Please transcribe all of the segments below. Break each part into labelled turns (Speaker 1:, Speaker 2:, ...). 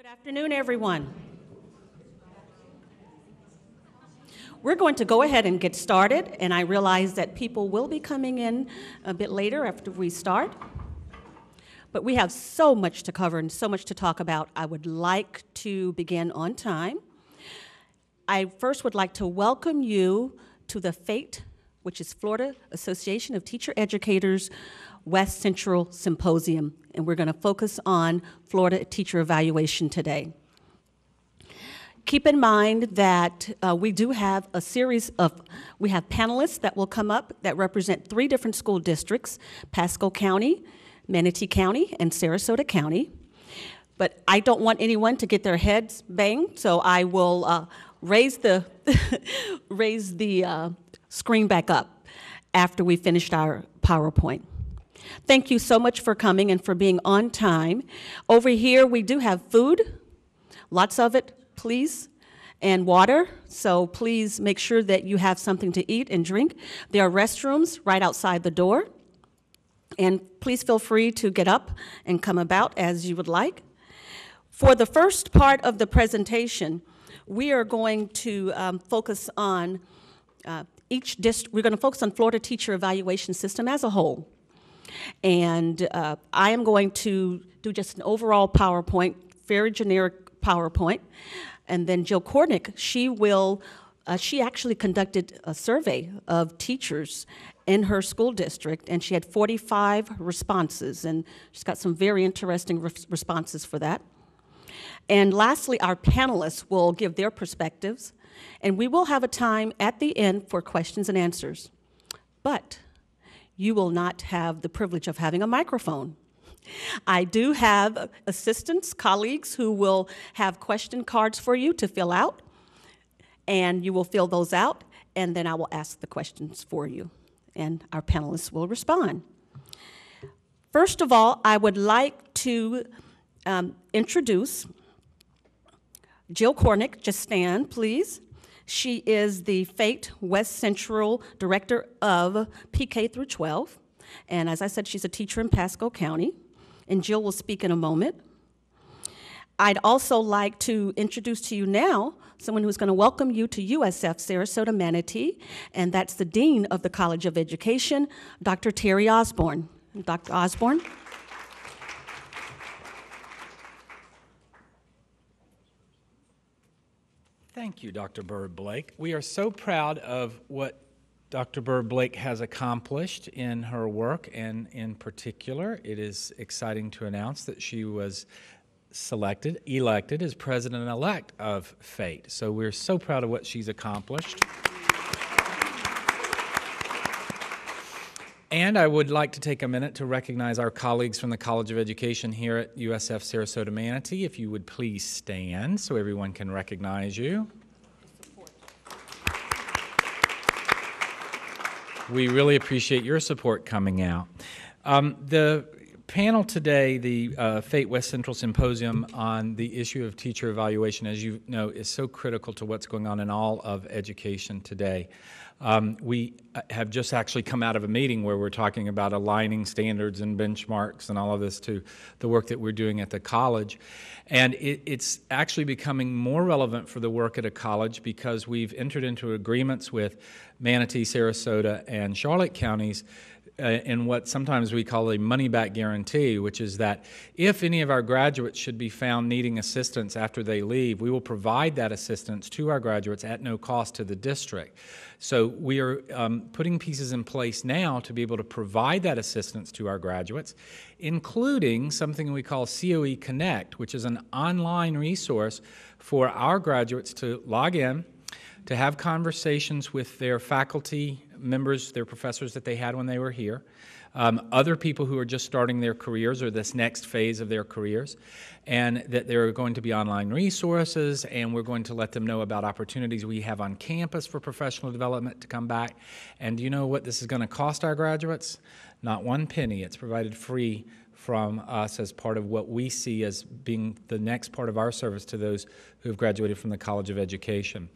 Speaker 1: Good afternoon, everyone. We're going to go ahead and get started, and I realize that people will be coming in a bit later after we start. But we have so much to cover and so much to talk about. I would like to begin on time. I first would like to welcome you to the FATE, which is Florida Association of Teacher Educators West Central Symposium, and we're going to focus on Florida teacher evaluation today. Keep in mind that we do have a series of, we have panelists that will come up that represent 3 different school districts, Pasco County, Manatee County, and Sarasota County. But I don't want anyone to get their heads banged, so I will raise the screen back up after we finished our PowerPoint. Thank you so much for coming and for being on time. Over here we do have food, lots of it, please, and water, so please make sure that you have something to eat and drink. There are restrooms right outside the door, and please feel free to get up and come about as you would like. For the first part of the presentation, we are going to focus on each district. We're going to focus on Florida teacher evaluation system as a whole. And I am going to do just an overall PowerPoint, very generic PowerPoint. And then Jill Kornick, she actually conducted a survey of teachers in her school district, and she had 45 responses, and she's got some very interesting responses for that. And lastly, our panelists will give their perspectives, and we will have a time at the end for questions and answers. But you will not have the privilege of having a microphone. I do have assistants, colleagues, who will have question cards for you to fill out, and you will fill those out, and then I will ask the questions for you, and our panelists will respond. First of all, I would like to introduce Jill Kornick. Just stand, please. She is the FATE West Central Director of PK through 12. And as I said, she's a teacher in Pasco County. And Jill will speak in a moment. I'd also like to introduce to you now someone who's going to welcome you to USF Sarasota Manatee, and that's the Dean of the College of Education, Dr. Terry Osborne. Dr. Osborne.
Speaker 2: Thank you, Dr. Bird Blake. We are so proud of what Dr. Bird Blake has accomplished in her work, and in particular, it is exciting to announce that she was elected as president-elect of FATE. So we're so proud of what she's accomplished. And I would like to take a minute to recognize our colleagues from the College of Education here at USF Sarasota Manatee. If you would please stand so everyone can recognize you. We really appreciate your support coming out. The panel today, the FATE West Central Symposium on the issue of teacher evaluation, as you know, is so critical to what's going on in all of education today. We have just actually come out of a meeting where we're talking about aligning standards and benchmarks and all of this to the work that we're doing at the college. And it's actually becoming more relevant for the work at a college because we've entered into agreements with Manatee, Sarasota, and Charlotte counties in what sometimes we call a money-back guarantee, which is that if any of our graduates should be found needing assistance after they leave, we will provide that assistance to our graduates at no cost to the district. So we are putting pieces in place now to be able to provide that assistance to our graduates, including something we call COE Connect, which is an online resource for our graduates to log in, to have conversations with their faculty members, their professors that they had when they were here, other people who are just starting their careers or this next phase of their careers, and that there are going to be online resources, and we're going to let them know about opportunities we have on campus for professional development to come back. And do you know what this is going to cost our graduates? Not one penny. It's provided free from us as part of what we see as being the next part of our service to those who have graduated from the College of Education.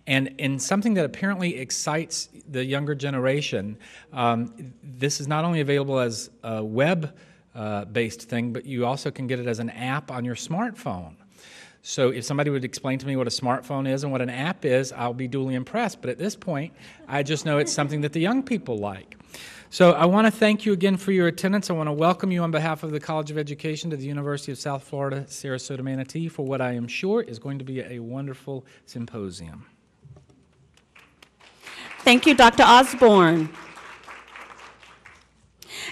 Speaker 2: And in something that apparently excites the younger generation, this is not only available as a web-based thing, but you also can get it as an app on your smartphone. So if somebody would explain to me what a smartphone is and what an app is, I'll be duly impressed. But at this point, I just know it's something that the young people like. So I want to thank you again for your attendance. I want to welcome you on behalf of the College of Education to the University of South Florida, Sarasota Manatee, for what I am sure is going to be a wonderful symposium.
Speaker 1: Thank you, Dr. Osborne.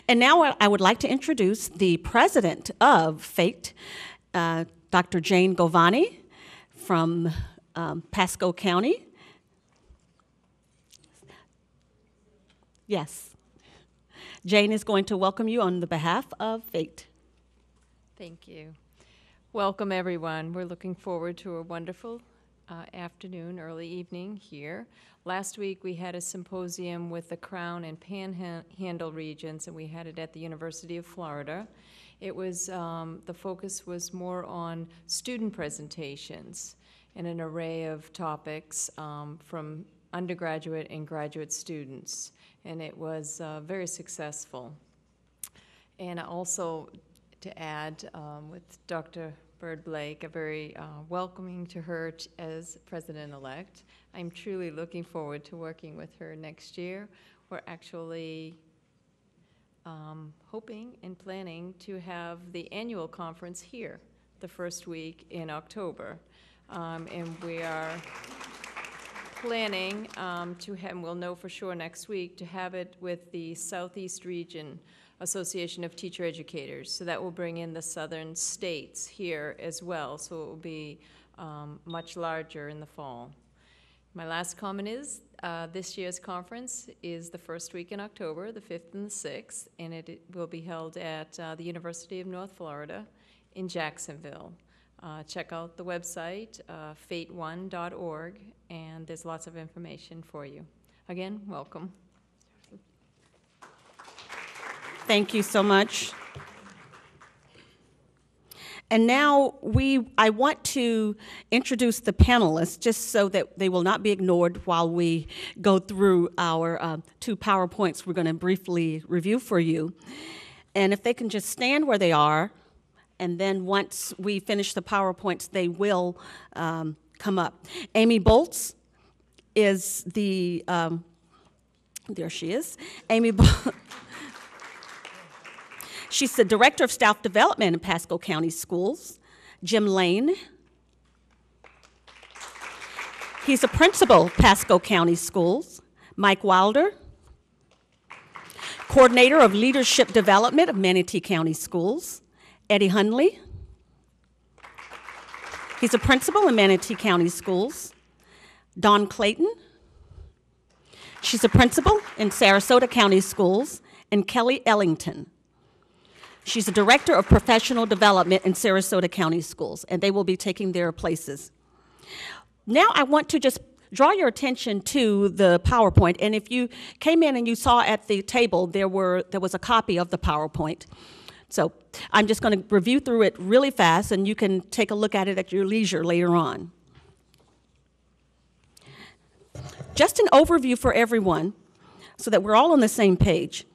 Speaker 1: And now I would like to introduce the president of FATE, Dr. Jane Govani from Pasco County. Yes. Jane is going to welcome you on the behalf of FATE.
Speaker 3: Thank you. Welcome, everyone. We're looking forward to a wonderful afternoon, early evening here. Last week, we had a symposium with the Crown and Panhandle regions, and we had it at the University of Florida. It was, the focus was more on student presentations and an array of topics from undergraduate and graduate students, and it was very successful. And also, to add, with Dr. Bird Blake, a very welcoming to her as president-elect. I'm truly looking forward to working with her next year. We're actually hoping and planning to have the annual conference here the first week in October. And we are planning to have, and we'll know for sure next week, to have it with the Southeast Region Association of Teacher Educators. So that will bring in the southern states here as well. So it will be much larger in the fall. My last comment is this year's conference is the first week in October, the 5th and the 6th, and it will be held at the University of North Florida in Jacksonville. Check out the website, fate1.org, and there's lots of information for you. Again, welcome.
Speaker 1: Thank you so much. And now I want to introduce the panelists just so that they will not be ignored while we go through our 2 PowerPoints we're going to briefly review for you. And if they can just stand where they are, and then once we finish the PowerPoints, they will come up. Amy Bolts is the, there she is, Amy Bolts. She's the Director of Staff Development in Pasco County Schools. Jim Lane. He's a principal at Pasco County Schools. Mike Wilder. Coordinator of Leadership Development of Manatee County Schools. Eddie Hundley. He's a principal in Manatee County Schools. Dawn Clayton. She's a principal in Sarasota County Schools. And Kelly Ellington. She's a Director of Professional Development in Sarasota County Schools, and they will be taking their places. Now I want to just draw your attention to the PowerPoint, and if you came in and you saw at the table there was a copy of the PowerPoint. So I'm just going to review through it really fast, and you can take a look at it at your leisure later on. Just an overview for everyone so that we're all on the same page.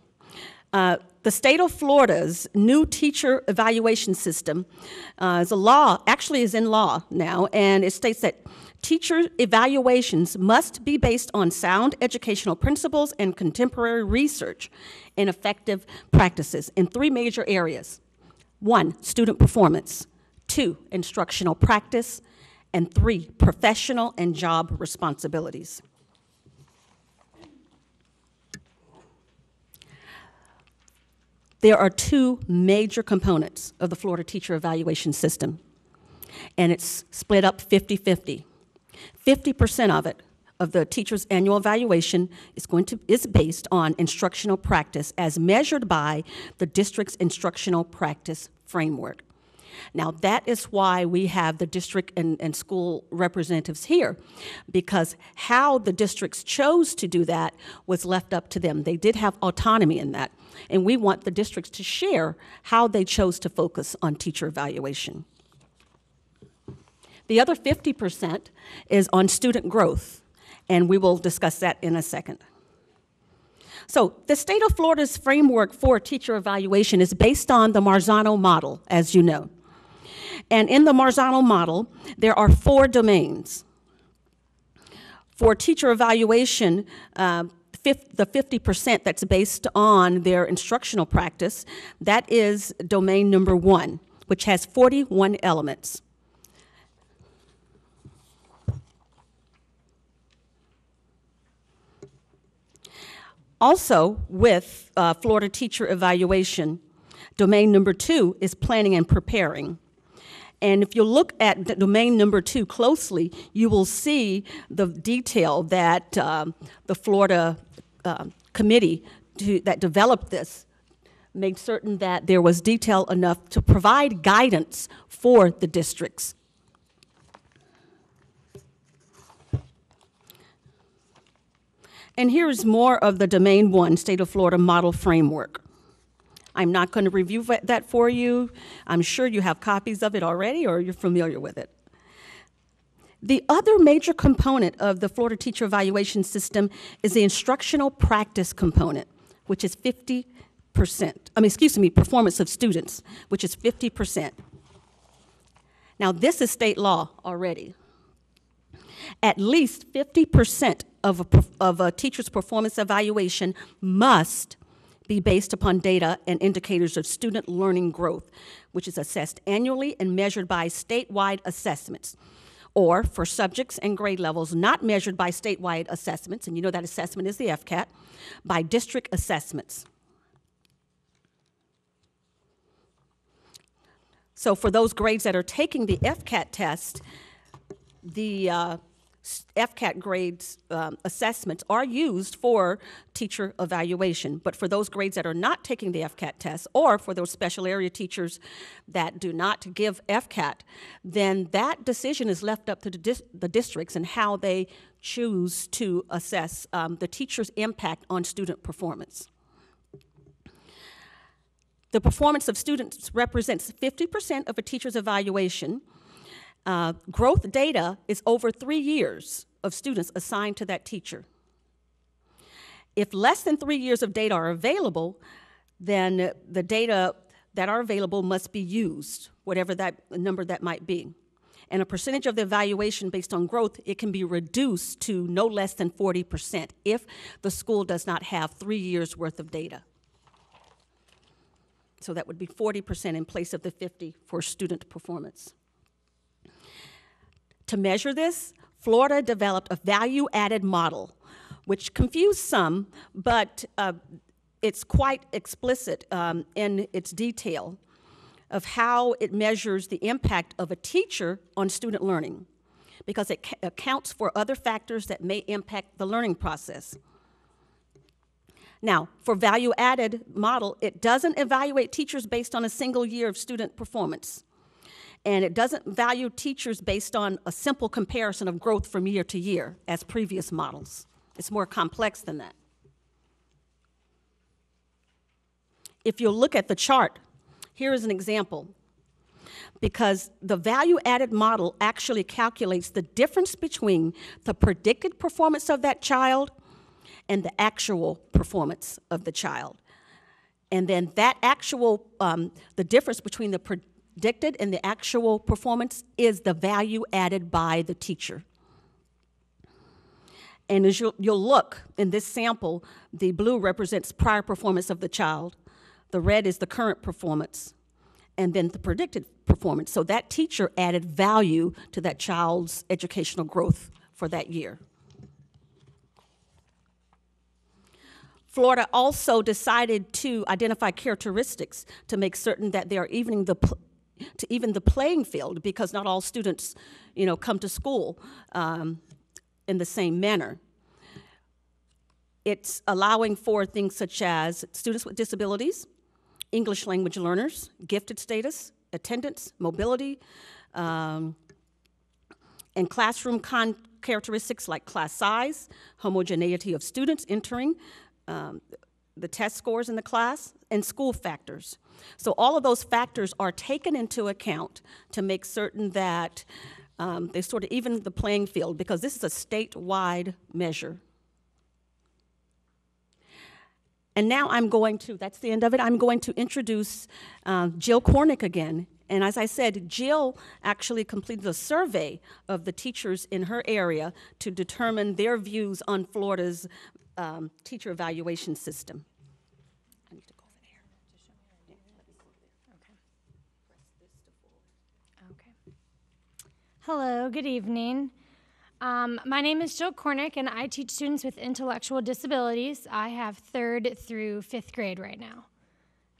Speaker 1: The state of Florida's new teacher evaluation system is a law, actually is in law now, and it states that teacher evaluations must be based on sound educational principles and contemporary research and effective practices in 3 major areas. 1, student performance. 2, instructional practice. And 3, professional and job responsibilities. There are 2 major components of the Florida teacher evaluation system, and it's split up 50-50. 50% of it, of the teacher's annual evaluation, is based on instructional practice as measured by the district's instructional practice framework. Now, that is why we have the district and school representatives here, because how the districts chose to do that was left up to them. They did have autonomy in that, and we want the districts to share how they chose to focus on teacher evaluation. The other 50% is on student growth, and we will discuss that in a second. So the state of Florida's framework for teacher evaluation is based on the Marzano model, as you know. And in the Marzano model, there are 4 domains. For teacher evaluation, the 50% that's based on their instructional practice, that is domain number 1, which has 41 elements. Also, with Florida teacher evaluation, domain number 2 is planning and preparing. And if you look at domain number 2 closely, you will see the detail that the Florida committee that developed this made certain that there was detail enough to provide guidance for the districts. And here is more of the Domain 1 State of Florida model framework. I'm not going to review that for you. I'm sure you have copies of it already or you're familiar with it. The other major component of the Florida teacher evaluation system is the instructional practice component, which is 50%. Performance of students, which is 50%. Now, this is state law already. At least 50% of a teacher's performance evaluation must be based upon data and indicators of student learning growth, which is assessed annually and measured by statewide assessments, or for subjects and grade levels not measured by statewide assessments, and you know that assessment is the FCAT, by district assessments. So for those grades that are taking the FCAT test, the FCAT grades assessments are used for teacher evaluation, but for those grades that are not taking the FCAT test, or for those special area teachers that do not give FCAT, then that decision is left up to the districts and how they choose to assess the teacher's impact on student performance. The performance of students represents 50% of a teacher's evaluation. Growth data is over 3 years of students assigned to that teacher. If less than 3 years of data are available, then the data that are available must be used, whatever that number that might be. And a percentage of the evaluation based on growth, it can be reduced to no less than 40% if the school does not have 3 years worth of data. So that would be 40% in place of the 50 for student performance. To measure this, Florida developed a value-added model, which confused some, but it's quite explicit in its detail of how it measures the impact of a teacher on student learning, because it accounts for other factors that may impact the learning process. Now, for value-added model, it doesn't evaluate teachers based on a single year of student performance. And it doesn't value teachers based on a simple comparison of growth from year to year as previous models. It's more complex than that. If you look at the chart, here is an example. Because the value-added model actually calculates the difference between the predicted performance of that child and the actual performance of the child. And then that actual, the difference between the predicted and the actual performance is the value added by the teacher. And as you'll look in this sample, the blue represents prior performance of the child, the red is the current performance, and then the predicted performance. So that teacher added value to that child's educational growth for that year. Florida also decided to identify characteristics to make certain that they are evening the playing field, because not all students, come to school in the same manner. It's allowing for things such as students with disabilities, English language learners, gifted status, attendance, mobility, and classroom characteristics like class size, homogeneity of students entering, the test scores in the class, and school factors. So all of those factors are taken into account to make certain that they sort of even the playing field, because this is a statewide measure. And now that's the end of it. I'm going to introduce Jill Cornick again, And as I said, Jill actually completed a survey of the teachers in her area to determine their views on Florida's teacher evaluation system. I need to go over there.
Speaker 4: Okay. Hello, good evening. My name is Jill Cornick, and I teach students with intellectual disabilities. I have 3rd through 5th grade right now.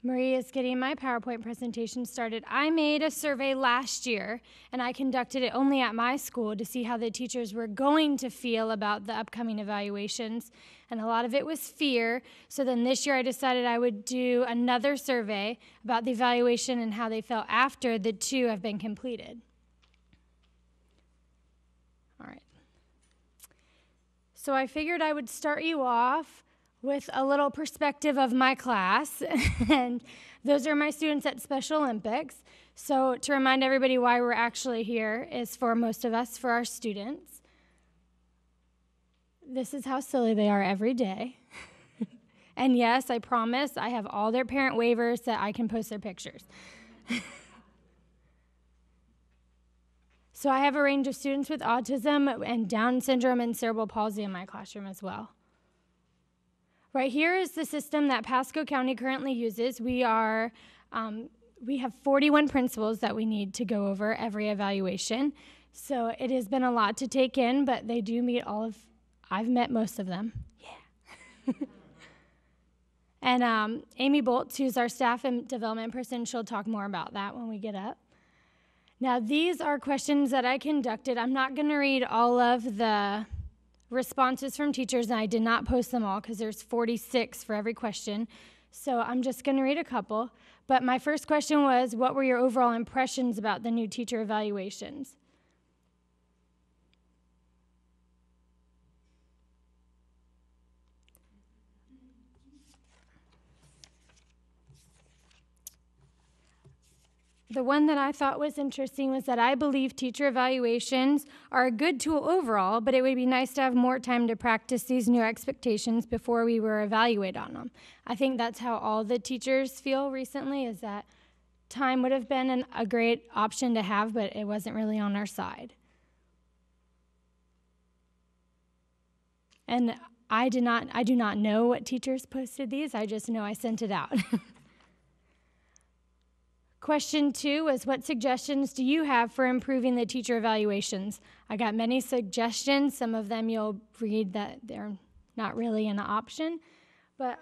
Speaker 4: Marie is getting my PowerPoint presentation started. I made a survey last year, and I conducted it only at my school to see how the teachers were going to feel about the upcoming evaluations, and a lot of it was fear. So then this year I decided I would do another survey about the evaluation and how they felt after the 2 have been completed. All right. So I figured I would start you off with a little perspective of my class, and those are my students at Special Olympics. So to remind everybody why we're actually here is for most of us, for our students. This is how silly they are every day. And yes, I promise I have all their parent waivers that I can post their pictures. So I have a range of students with autism and Down syndrome and cerebral palsy in my classroom as well. Right here is the system that Pasco County currently uses. We have 41 principals that we need to go over every evaluation. So it has been a lot to take in, but they do meet I've met most of them. Yeah. And Amy Boltz, who's our staff and development person, she'll talk more about that when we get up. Now, these are questions that I conducted. I'm not going to read all of the responses from teachers, and I did not post them all because there's 46 for every question. So I'm just going to read a couple. But my first question was, what were your overall impressions about the new teacher evaluations? The one that I thought was interesting was that I believe teacher evaluations are a good tool overall, but it would be nice to have more time to practice these new expectations before we were evaluated on them. I think that's how all the teachers feel recently, is that time would have been a great option to have, but it wasn't really on our side. And I do not know what teachers posted these. I just know I sent it out. Question 2 was, what suggestions do you have for improving the teacher evaluations? I got many suggestions. Some of them you'll read that they're not really an option. But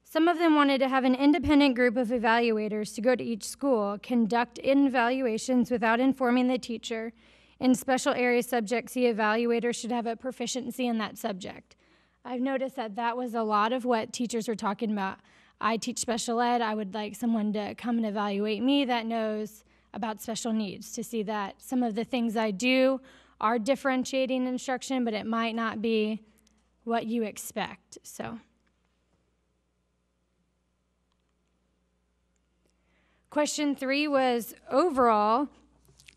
Speaker 4: some of them wanted to have an independent group of evaluators to go to each school, conduct evaluations without informing the teacher. In special area subjects, the evaluator should have a proficiency in that subject. I've noticed that that was a lot of what teachers were talking about. I teach special ed. I would like someone to come and evaluate me that knows about special needs, to see that some of the things I do are differentiating instruction, but it might not be what you expect. So, question 3 was, overall,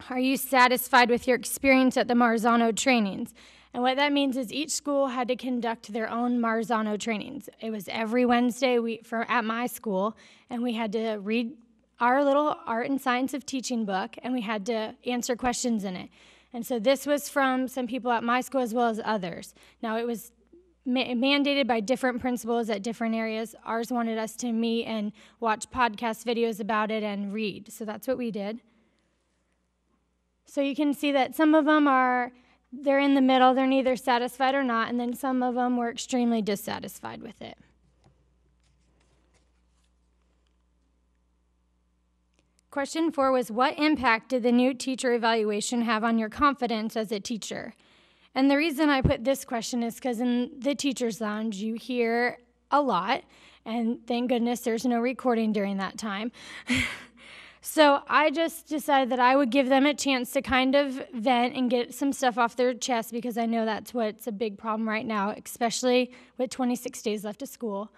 Speaker 4: are you satisfied with your experience at the Marzano trainings? And what that means is each school had to conduct their own Marzano trainings. It was every Wednesday at my school, and we had to read our little art and science of teaching book, and we had to answer questions in it. And so this was from some people at my school as well as others. Now, it was mandated by different principals at different areas. Ours wanted us to meet and watch podcast videos about it and read. So that's what we did. So you can see that some of them they're in the middle, they're neither satisfied or not, and then some of them were extremely dissatisfied with it. Question 4 was, what impact did the new teacher evaluation have on your confidence as a teacher? And the reason I put this question is because in the teacher's lounge, you hear a lot, and thank goodness there's no recording during that time. So I just decided that I would give them a chance to kind of vent and get some stuff off their chest, because I know that's what's a big problem right now, especially with 26 days left of school.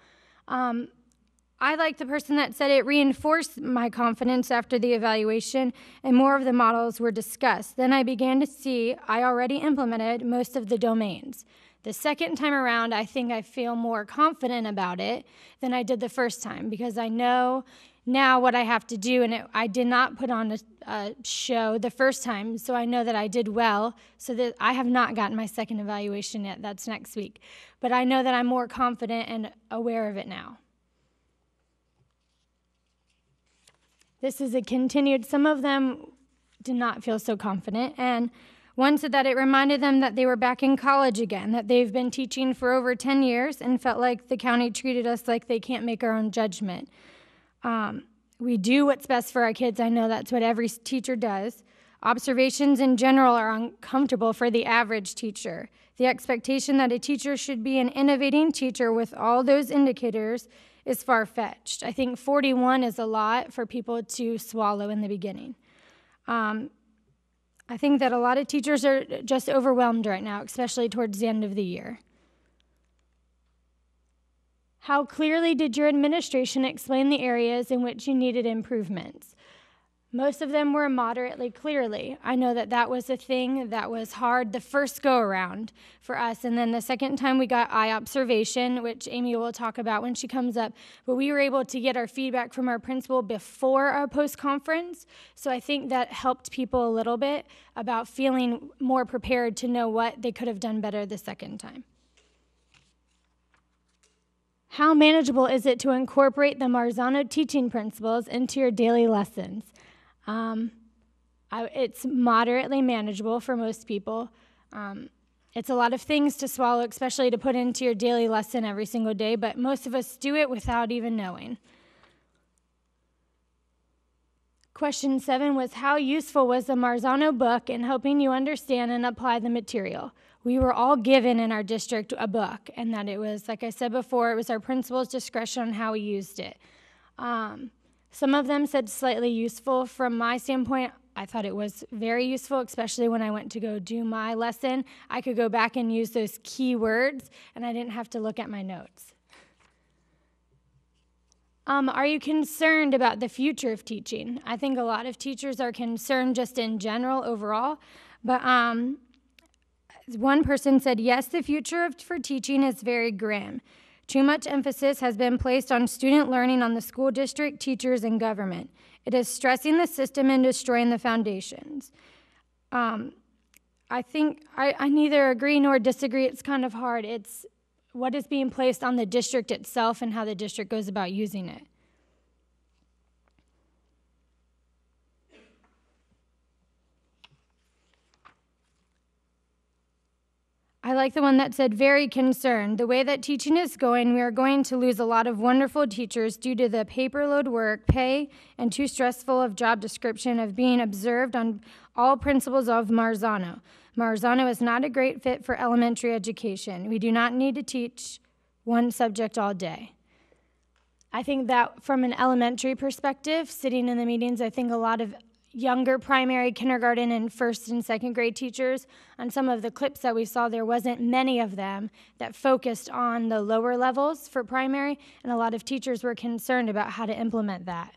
Speaker 4: I like the person that said it reinforced my confidence after the evaluation, and more of the models were discussed. Then I began to see I already implemented most of the domains. The second time around, I think I feel more confident about it than I did the first time, because I know now what I have to do, and I did not put on a show the first time, so I know that I did well, so that I have not gotten my second evaluation yet. That's next week. But I know that I'm more confident and aware of it now. This is a continued, some of them did not feel so confident, and one said that it reminded them that they were back in college again, that they've been teaching for over 10 years and felt like the county treated us like they can't make our own judgment. We do what's best for our kids. I know that's what every teacher does. Observations in general are uncomfortable for the average teacher. The expectation that a teacher should be an innovating teacher with all those indicators is far-fetched. I think 41 is a lot for people to swallow in the beginning. I think that a lot of teachers are just overwhelmed right now, especially towards the end of the year. How clearly did your administration explain the areas in which you needed improvements? Most of them were moderately clearly. I know that that was a thing that was hard the first go-around for us, and then the second time we got eye observation, which Amy will talk about when she comes up, but we were able to get our feedback from our principal before our post-conference, so I think that helped people a little bit about feeling more prepared to know what they could have done better the second time. How manageable is it to incorporate the Marzano teaching principles into your daily lessons? It's moderately manageable for most people. It's a lot of things to swallow, especially to put into your daily lesson every single day, but most of us do it without even knowing. Question 7 was, how useful was the Marzano book in helping you understand and apply the material? We were all given in our district a book, and that it was, like I said before, it was our principal's discretion on how we used it. Some of them said slightly useful. From my standpoint, I thought it was very useful, especially when I went to go do my lesson. I could go back and use those key words, and I didn't have to look at my notes. Are you concerned about the future of teaching? I think a lot of teachers are concerned just in general overall, but one person said, yes, the future for teaching is very grim. Too much emphasis has been placed on student learning on the school district, teachers, and government. It is stressing the system and destroying the foundations. I think I neither agree nor disagree. It's kind of hard. It's what is being placed on the district itself and how the district goes about using it. I like the one that said, very concerned. The way that teaching is going, we are going to lose a lot of wonderful teachers due to the paper load work, pay, and too stressful of job description of being observed on all principles of Marzano. Marzano is not a great fit for elementary education. We do not need to teach one subject all day. I think that from an elementary perspective, sitting in the meetings, I think a lot of younger primary, kindergarten, and first and second grade teachers, on some of the clips that we saw, there wasn't many of them that focused on the lower levels for primary, and a lot of teachers were concerned about how to implement that.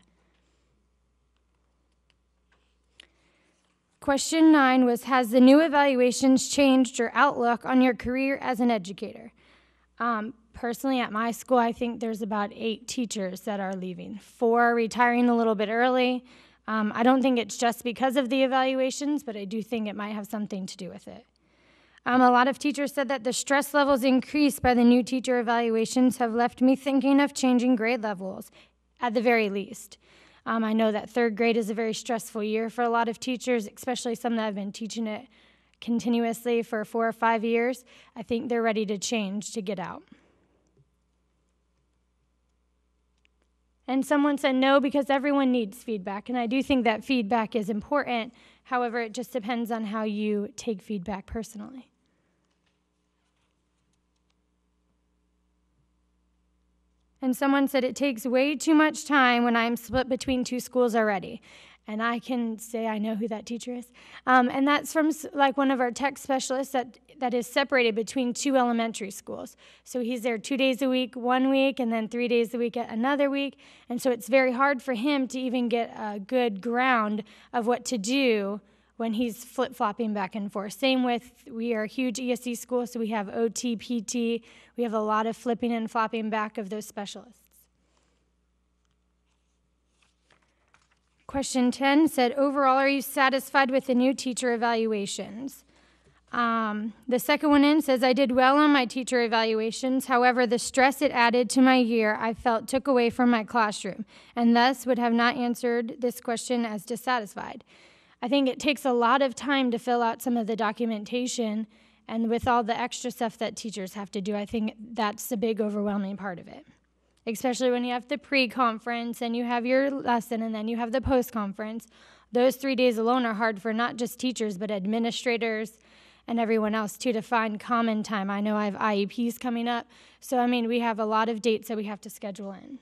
Speaker 4: Question 9 was, has the new evaluations changed your outlook on your career as an educator? Personally, at my school, I think there's about 8 teachers that are leaving. 4 are retiring a little bit early. I don't think it's just because of the evaluations, but I do think it might have something to do with it. A lot of teachers said that the stress levels increased by the new teacher evaluations have left me thinking of changing grade levels, at the very least. I know that 3rd grade is a very stressful year for a lot of teachers, especially some that have been teaching it continuously for 4 or 5 years. I think they're ready to change to get out. And someone said no, because everyone needs feedback, and I do think that feedback is important. However, it just depends on how you take feedback personally. And someone said it takes way too much time when I'm split between 2 schools already. And I can say I know who that teacher is. And that's from like one of our tech specialists that is separated between 2 elementary schools. So he's there 2 days a week, 1 week, and then 3 days a week at another week. And so it's very hard for him to even get a good ground of what to do when he's flip-flopping back and forth. Same with, we are a huge ESC school, so we have OT, PT. We have a lot of flipping and flopping back of those specialists. Question 10 said, overall, are you satisfied with the new teacher evaluations? The second one in says, I did well on my teacher evaluations. However, the stress it added to my year, I felt took away from my classroom, and thus would have not answered this question as dissatisfied. I think it takes a lot of time to fill out some of the documentation, and with all the extra stuff that teachers have to do, I think that's a big overwhelming part of it. Especially when you have the pre-conference and you have your lesson and then you have the post-conference. Those 3 days alone are hard for not just teachers, but administrators and everyone else too, to find common time. I know I have IEPs coming up, so I mean, we have a lot of dates that we have to schedule in.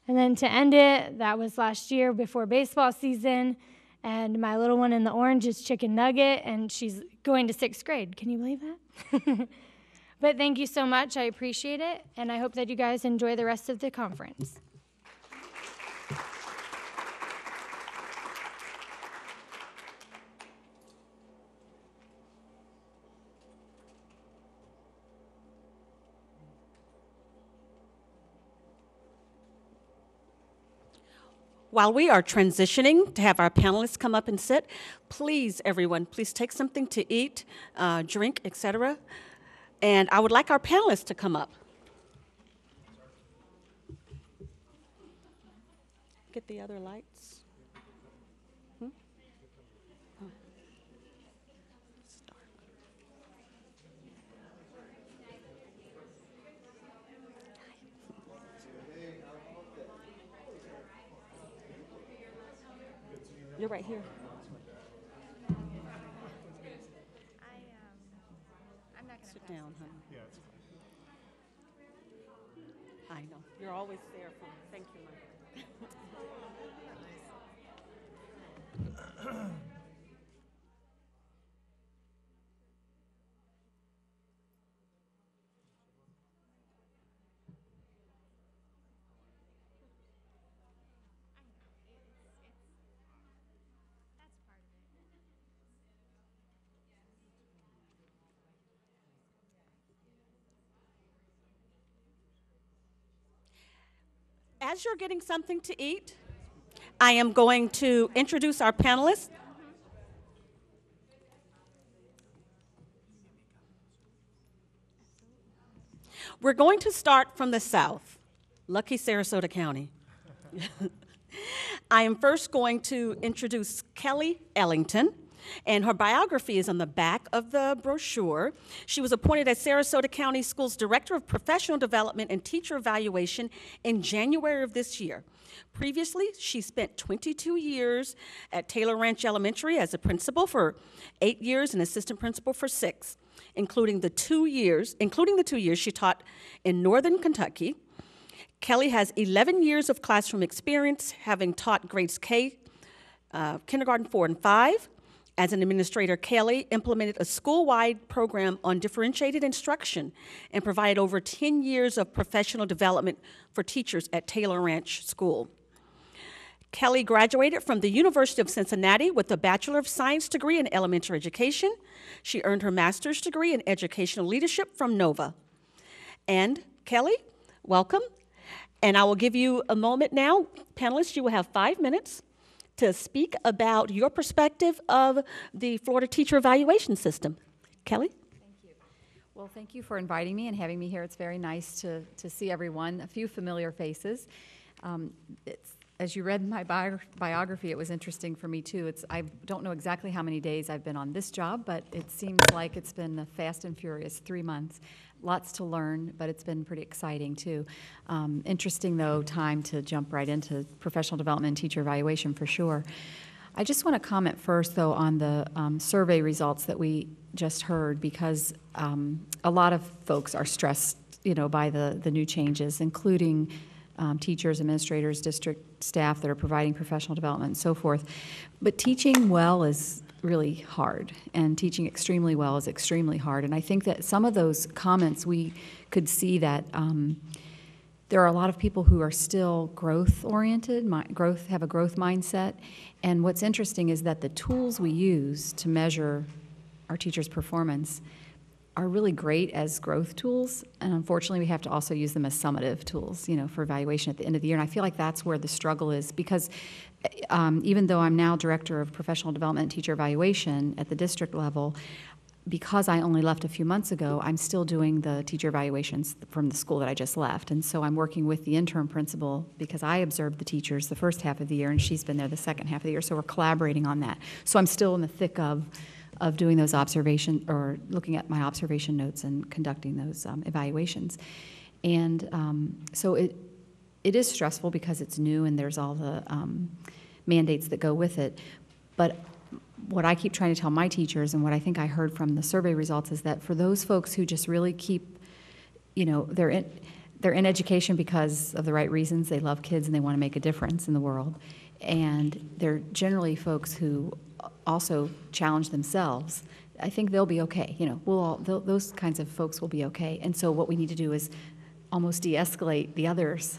Speaker 4: And then to end it, that was last year before baseball season, and my little one in the orange is Chicken Nugget, and she's going to 6th grade. Can you believe that? But thank you so much. I appreciate it, and I hope that you guys enjoy the rest of the conference.
Speaker 1: While we are transitioning to have our panelists come up and sit, please, everyone, please take something to eat, drink, etc. And I would like our panelists to come up. Get the other lights. You're right here.
Speaker 5: I'm not going to
Speaker 1: Sit down, honey. Yeah, it's fine. I know. You're always there for me. Thank you, Mike. As you're getting something to eat, I am going to introduce our panelists. We're going to start from the south, lucky Sarasota County. I am first going to introduce Kelly Ellington, and her biography is on the back of the brochure. She was appointed as Sarasota County Schools Director of Professional Development and Teacher Evaluation in January of this year. Previously, she spent 22 years at Taylor Ranch Elementary as a principal for 8 years and assistant principal for 6, including the 2 years she taught in Northern Kentucky. Kelly has 11 years of classroom experience, having taught grades K, kindergarten 4 and 5. As an administrator, Kelly implemented a school-wide program on differentiated instruction and provided over 10 years of professional development for teachers at Taylor Ranch School. Kelly graduated from the University of Cincinnati with a Bachelor of Science degree in elementary education. She earned her master's degree in educational leadership from Nova. And Kelly, welcome. And I will give you a moment now. Panelists, you will have 5 minutes to speak about your perspective of the Florida Teacher Evaluation System. Kelly?
Speaker 5: Thank you. Well, thank you for inviting me and having me here. It's very nice to see everyone, a few familiar faces. As you read my biography, it was interesting for me too. I don't know exactly how many days I've been on this job, but it seems like it's been a fast and furious 3 months. Lots to learn, but it's been pretty exciting too. Interesting though, time to jump right into professional development and teacher evaluation for sure. I just want to comment first though on the survey results that we just heard, because a lot of folks are stressed, by the new changes, including teachers, administrators, district staff that are providing professional development and so forth. But teaching well is really hard, and teaching extremely well is extremely hard. And I think that some of those comments, we could see that there are a lot of people who are still growth-oriented, have a growth mindset. And what's interesting is that the tools we use to measure our teachers' performance are really great as growth tools, and unfortunately, we have to also use them as summative tools, for evaluation at the end of the year. And I feel like that's where the struggle is, because even though I'm now Director of Professional Development and Teacher Evaluation at the district level, because I only left a few months ago, I'm still doing the teacher evaluations from the school that I just left. And so I'm working with the interim principal, because I observed the teachers the first half of the year, and she's been there the second half of the year, so we're collaborating on that. So I'm still in the thick of doing those observations, or looking at my observation notes and conducting those evaluations. And so it is stressful because it's new and there's all the mandates that go with it. But what I keep trying to tell my teachers, and what I think I heard from the survey results, is that for those folks who just really keep, they're in education because of the right reasons. They love kids and they want to make a difference in the world. And they're generally folks who also challenge themselves. I think they'll be okay. Those kinds of folks will be okay. And so what we need to do is almost de-escalate the others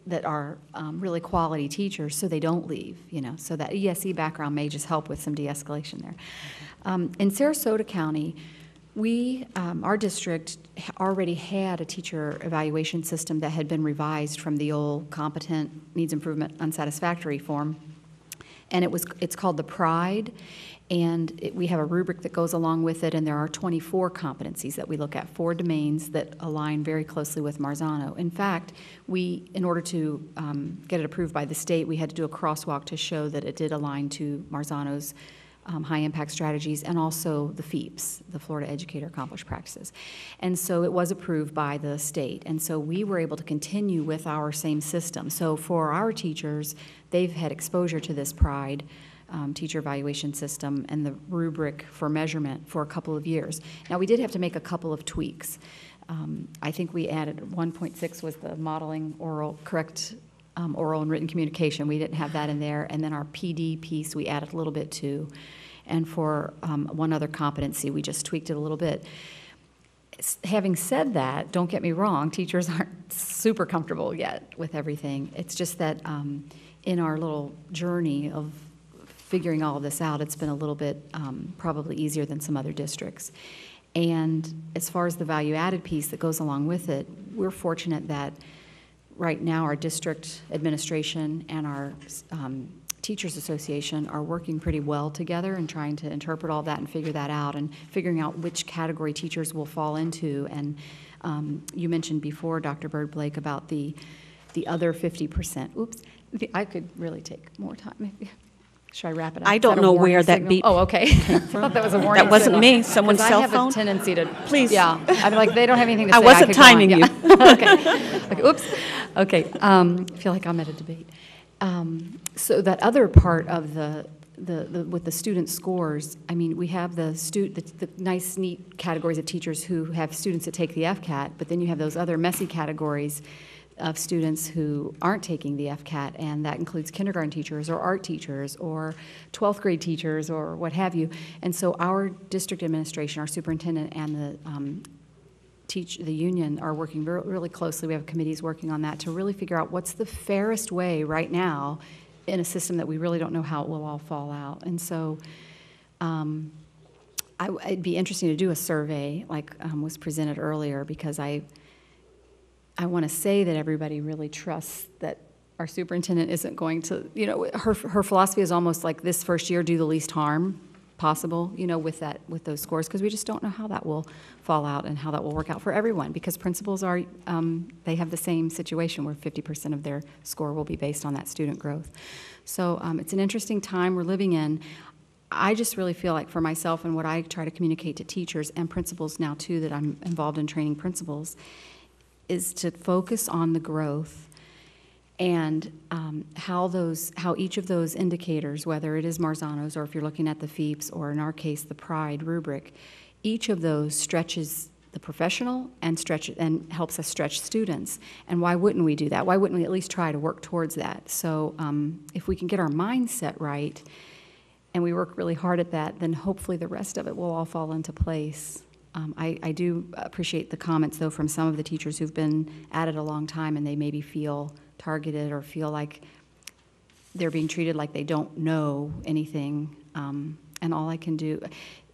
Speaker 5: that are really quality teachers, so they don't leave, so that ESE background may just help with some de-escalation there. In Sarasota County, our district already had a teacher evaluation system that had been revised from the old competent, needs improvement, unsatisfactory form. And it's called the PRIDE, and we have a rubric that goes along with it, and there are 24 competencies that we look at, 4 domains that align very closely with Marzano. In fact, in order to get it approved by the state, we had to do a crosswalk to show that it did align to Marzano's high-impact strategies, and also the FEAPS, the Florida Educator Accomplished Practices. And so it was approved by the state, and so we were able to continue with our same system. So for our teachers, they've had exposure to this PRIDE teacher evaluation system and the rubric for measurement for a couple of years. Now, we did have to make a couple of tweaks. I think we added 1.6 was the modeling oral and written communication. We didn't have that in there. And then our PD piece, we added a little bit too. And for one other competency, we just tweaked it a little bit. Having said that, don't get me wrong, teachers aren't super comfortable yet with everything. It's just that in our little journey of figuring all of this out, it's been a little bit probably easier than some other districts. And as far as the value-added piece that goes along with it, we're fortunate that right now our district administration and our Teachers Association are working pretty well together and trying to interpret all that and figure that out, and figuring out which category teachers will fall into. And you mentioned before, Dr. Bird Blake, about the other 50%. Oops, I could really take more time maybe. Should I wrap it up?
Speaker 1: I don't know where that beep.
Speaker 5: Oh, okay. I thought that was a warning.
Speaker 1: That wasn't
Speaker 5: signal.
Speaker 1: me. Someone's
Speaker 5: 'Cause
Speaker 1: cell
Speaker 5: I have
Speaker 1: phone?
Speaker 5: a tendency to.
Speaker 1: Please.
Speaker 5: Yeah. I'm like, they don't have anything to say.
Speaker 1: I wasn't
Speaker 5: could go on.
Speaker 1: timing
Speaker 5: Yeah.
Speaker 1: you.
Speaker 5: Okay. Like, oops. Okay. I feel like I'm at a debate. So that other part of the with the student scores, I mean, we have the nice, neat categories of teachers who have students that take the FCAT, but then you have those other messy categories of students who aren't taking the FCAT, and that includes kindergarten teachers or art teachers or 12th grade teachers or what have you. And so our district administration, our superintendent, and the union are working really closely. We have committees working on that to really figure out what's the fairest way right now in a system that we really don't know how it will all fall out. And so it'd be interesting to do a survey like was presented earlier, because I want to say that everybody really trusts that our superintendent isn't going to, her philosophy is almost like this first year, do the least harm possible, with those scores, because we just don't know how that will fall out and how that will work out for everyone, because principals are, they have the same situation where 50% of their score will be based on that student growth. So it's an interesting time we're living in. I just really feel like for myself, and what I try to communicate to teachers and principals now too, that I'm involved in training principals, is to focus on the growth and how each of those indicators, whether it is Marzano's or if you're looking at the FEAPS or in our case the PRIDE rubric, each of those stretches the professional and helps us stretch students. And why wouldn't we do that? Why wouldn't we at least try to work towards that? So if we can get our mindset right and we work really hard at that, then hopefully the rest of it will all fall into place. I do appreciate the comments, though, from some of the teachers who've been at it a long time, and they maybe feel targeted or feel like they're being treated like they don't know anything. And all I can do,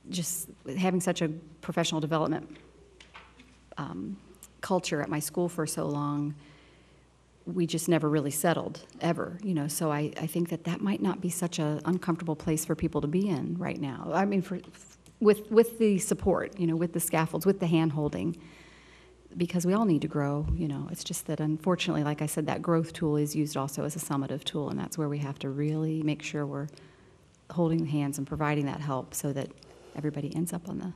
Speaker 5: just having such a professional development culture at my school for so long, we just never really settled, ever, you know, so I think that that might not be such an uncomfortable place for people to be in right now. I mean, with the support, you know, with the scaffolds, with the hand-holding, because we all need to grow, you know. It's just that, unfortunately, like I said, that growth tool is used also as a summative tool, and that's where we have to really make sure we're holding hands and providing that help so that everybody ends up on the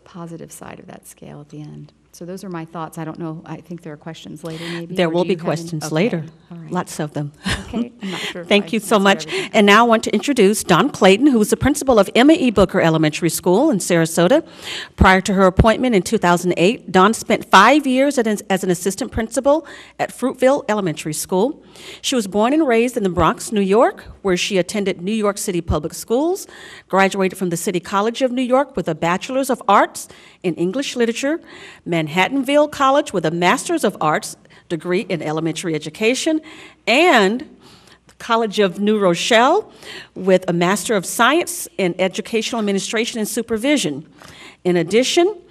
Speaker 5: positive side of that scale at the end. So those are my thoughts. I don't know, I think there are questions later, maybe?
Speaker 1: There
Speaker 5: or
Speaker 1: will
Speaker 5: do
Speaker 1: be
Speaker 5: you have any?
Speaker 1: questions
Speaker 5: Okay,
Speaker 1: later,
Speaker 5: all right.
Speaker 1: lots of them.
Speaker 5: Okay, I'm not sure if
Speaker 1: Thank
Speaker 5: I
Speaker 1: you so
Speaker 5: answered
Speaker 1: much.
Speaker 5: everything.
Speaker 1: And now I want to introduce Dawn Clayton, who was the principal of Emma E. Booker Elementary School in Sarasota. Prior to her appointment in 2008, Dawn spent 5 years as an assistant principal at Fruitville Elementary School. She was born and raised in the Bronx, New York, where she attended New York City Public Schools, graduated from the City College of New York with a Bachelor's of Arts in English Literature, Manhattanville College with a Master's of Arts degree in elementary education, and the College of New Rochelle with a Master of Science in Educational Administration and Supervision. In addition,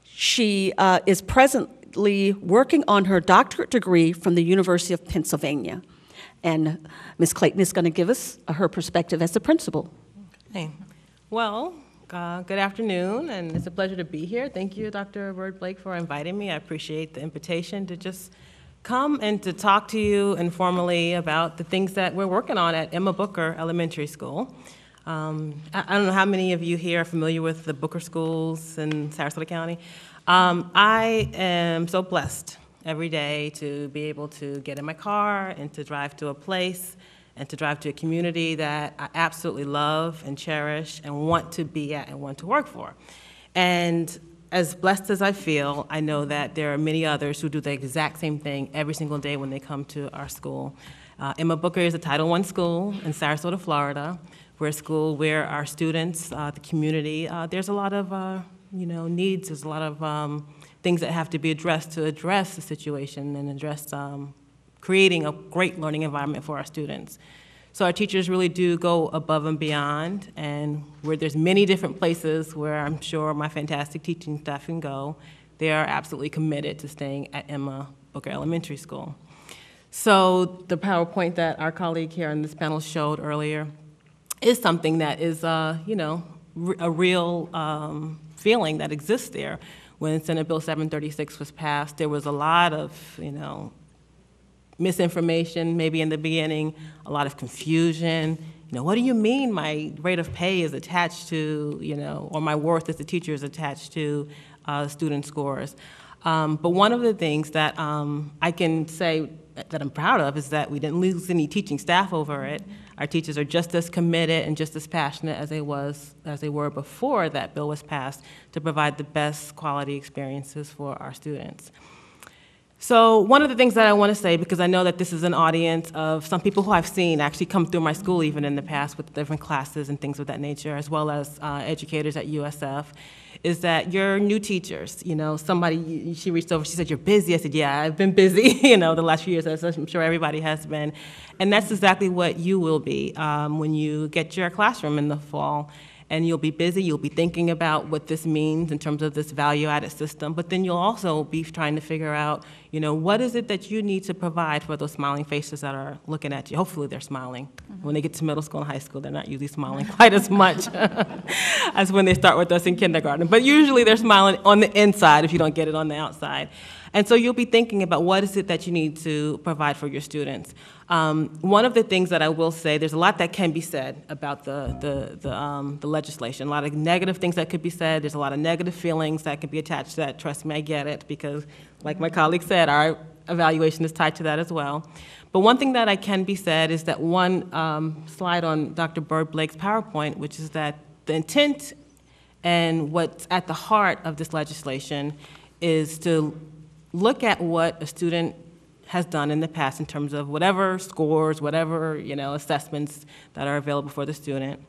Speaker 1: she is presently working on her doctorate degree from the University of Pennsylvania. And Ms. Clayton is going to give us her perspective as the principal.
Speaker 6: Hey. Well, good afternoon, and it's a pleasure to be here. Thank you, Dr. Bird Blake, for inviting me. I appreciate the invitation to just come and to talk to you informally about the things that we're working on at Emma Booker Elementary School. I don't know how many of you here are familiar with the Booker schools in Sarasota County. I am so blessed every day to be able to get in my car and to drive to a place and to drive to a community that I absolutely love and cherish and want to be at and want to work for. And as blessed as I feel, I know that there are many others who do the exact same thing every single day when they come to our school. Emma Booker is a Title I school in Sarasota, Florida. We're a school where our students, the community, there's a lot of needs, there's a lot of things that have to be addressed to address the situation and address creating a great learning environment for our students. So our teachers really do go above and beyond, and where there's many different places where I'm sure my fantastic teaching staff can go, they are absolutely committed to staying at Emma Booker Elementary School. So the PowerPoint that our colleague here on this panel showed earlier is something that is, a real feeling that exists there. When Senate Bill 736 was passed, there was a lot of, misinformation maybe in the beginning, a lot of confusion. What do you mean my rate of pay is attached to, or my worth as a teacher is attached to student scores? But one of the things that I can say that I'm proud of is that we didn't lose any teaching staff over it. Our teachers are just as committed and just as passionate as they were before that bill was passed to provide the best quality experiences for our students. So one of the things that I want to say, because I know that this is an audience of some people who I've seen actually come through my school even in the past with different classes and things of that nature, as well as educators at USF, is that you're new teachers. Somebody, she reached over, she said, "You're busy." I said, "Yeah, I've been busy, the last few years, as I'm sure everybody has been." And that's exactly what you will be when you get your classroom in the fall. And you'll be busy, you'll be thinking about what this means in terms of this value-added system, but then you'll also be trying to figure out, what is it that you need to provide for those smiling faces that are looking at you? Hopefully they're smiling. When they get to middle school and high school, they're not usually smiling quite as much as when they start with us in kindergarten. But usually they're smiling on the inside if you don't get it on the outside. And so you'll be thinking about what is it that you need to provide for your students. One of the things that I will say, there's a lot that can be said about the legislation, a lot of negative things that could be said, there's a lot of negative feelings that could be attached to that. Trust me, I get it, because like my colleague said, our evaluation is tied to that as well. But one thing that I can be said is that one slide on Dr. Bird Blake's PowerPoint, which is that the intent and what's at the heart of this legislation is to look at what a student has done in the past in terms of whatever scores, whatever assessments that are available for the student,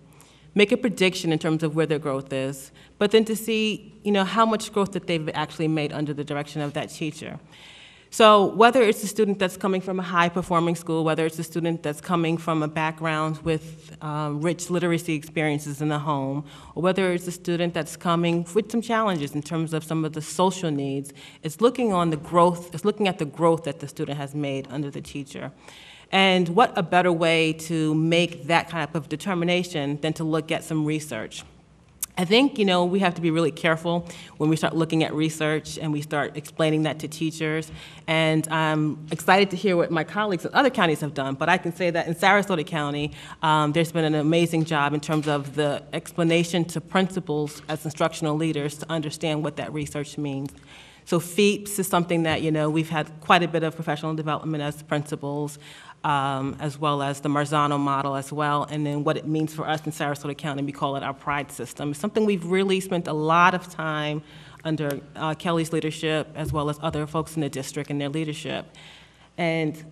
Speaker 6: make a prediction in terms of where their growth is, but then to see how much growth that they've actually made under the direction of that teacher. So whether it's a student that's coming from a high-performing school, whether it's a student that's coming from a background with rich literacy experiences in the home, or whether it's a student that's coming with some challenges in terms of some of the social needs, it's looking at the growth that the student has made under the teacher. And what a better way to make that type of determination than to look at some research. I think, we have to be really careful when we start looking at research and we start explaining that to teachers. And I'm excited to hear what my colleagues in other counties have done, but I can say that in Sarasota County, there's been an amazing job in terms of the explanation to principals as instructional leaders to understand what that research means. So FEEPS is something that, we've had quite a bit of professional development as principals, as well as the Marzano model as well, and then what it means for us in Sarasota County, we call it our PRIDE system. It's something we've really spent a lot of time under Kelly's leadership, as well as other folks in the district and their leadership. And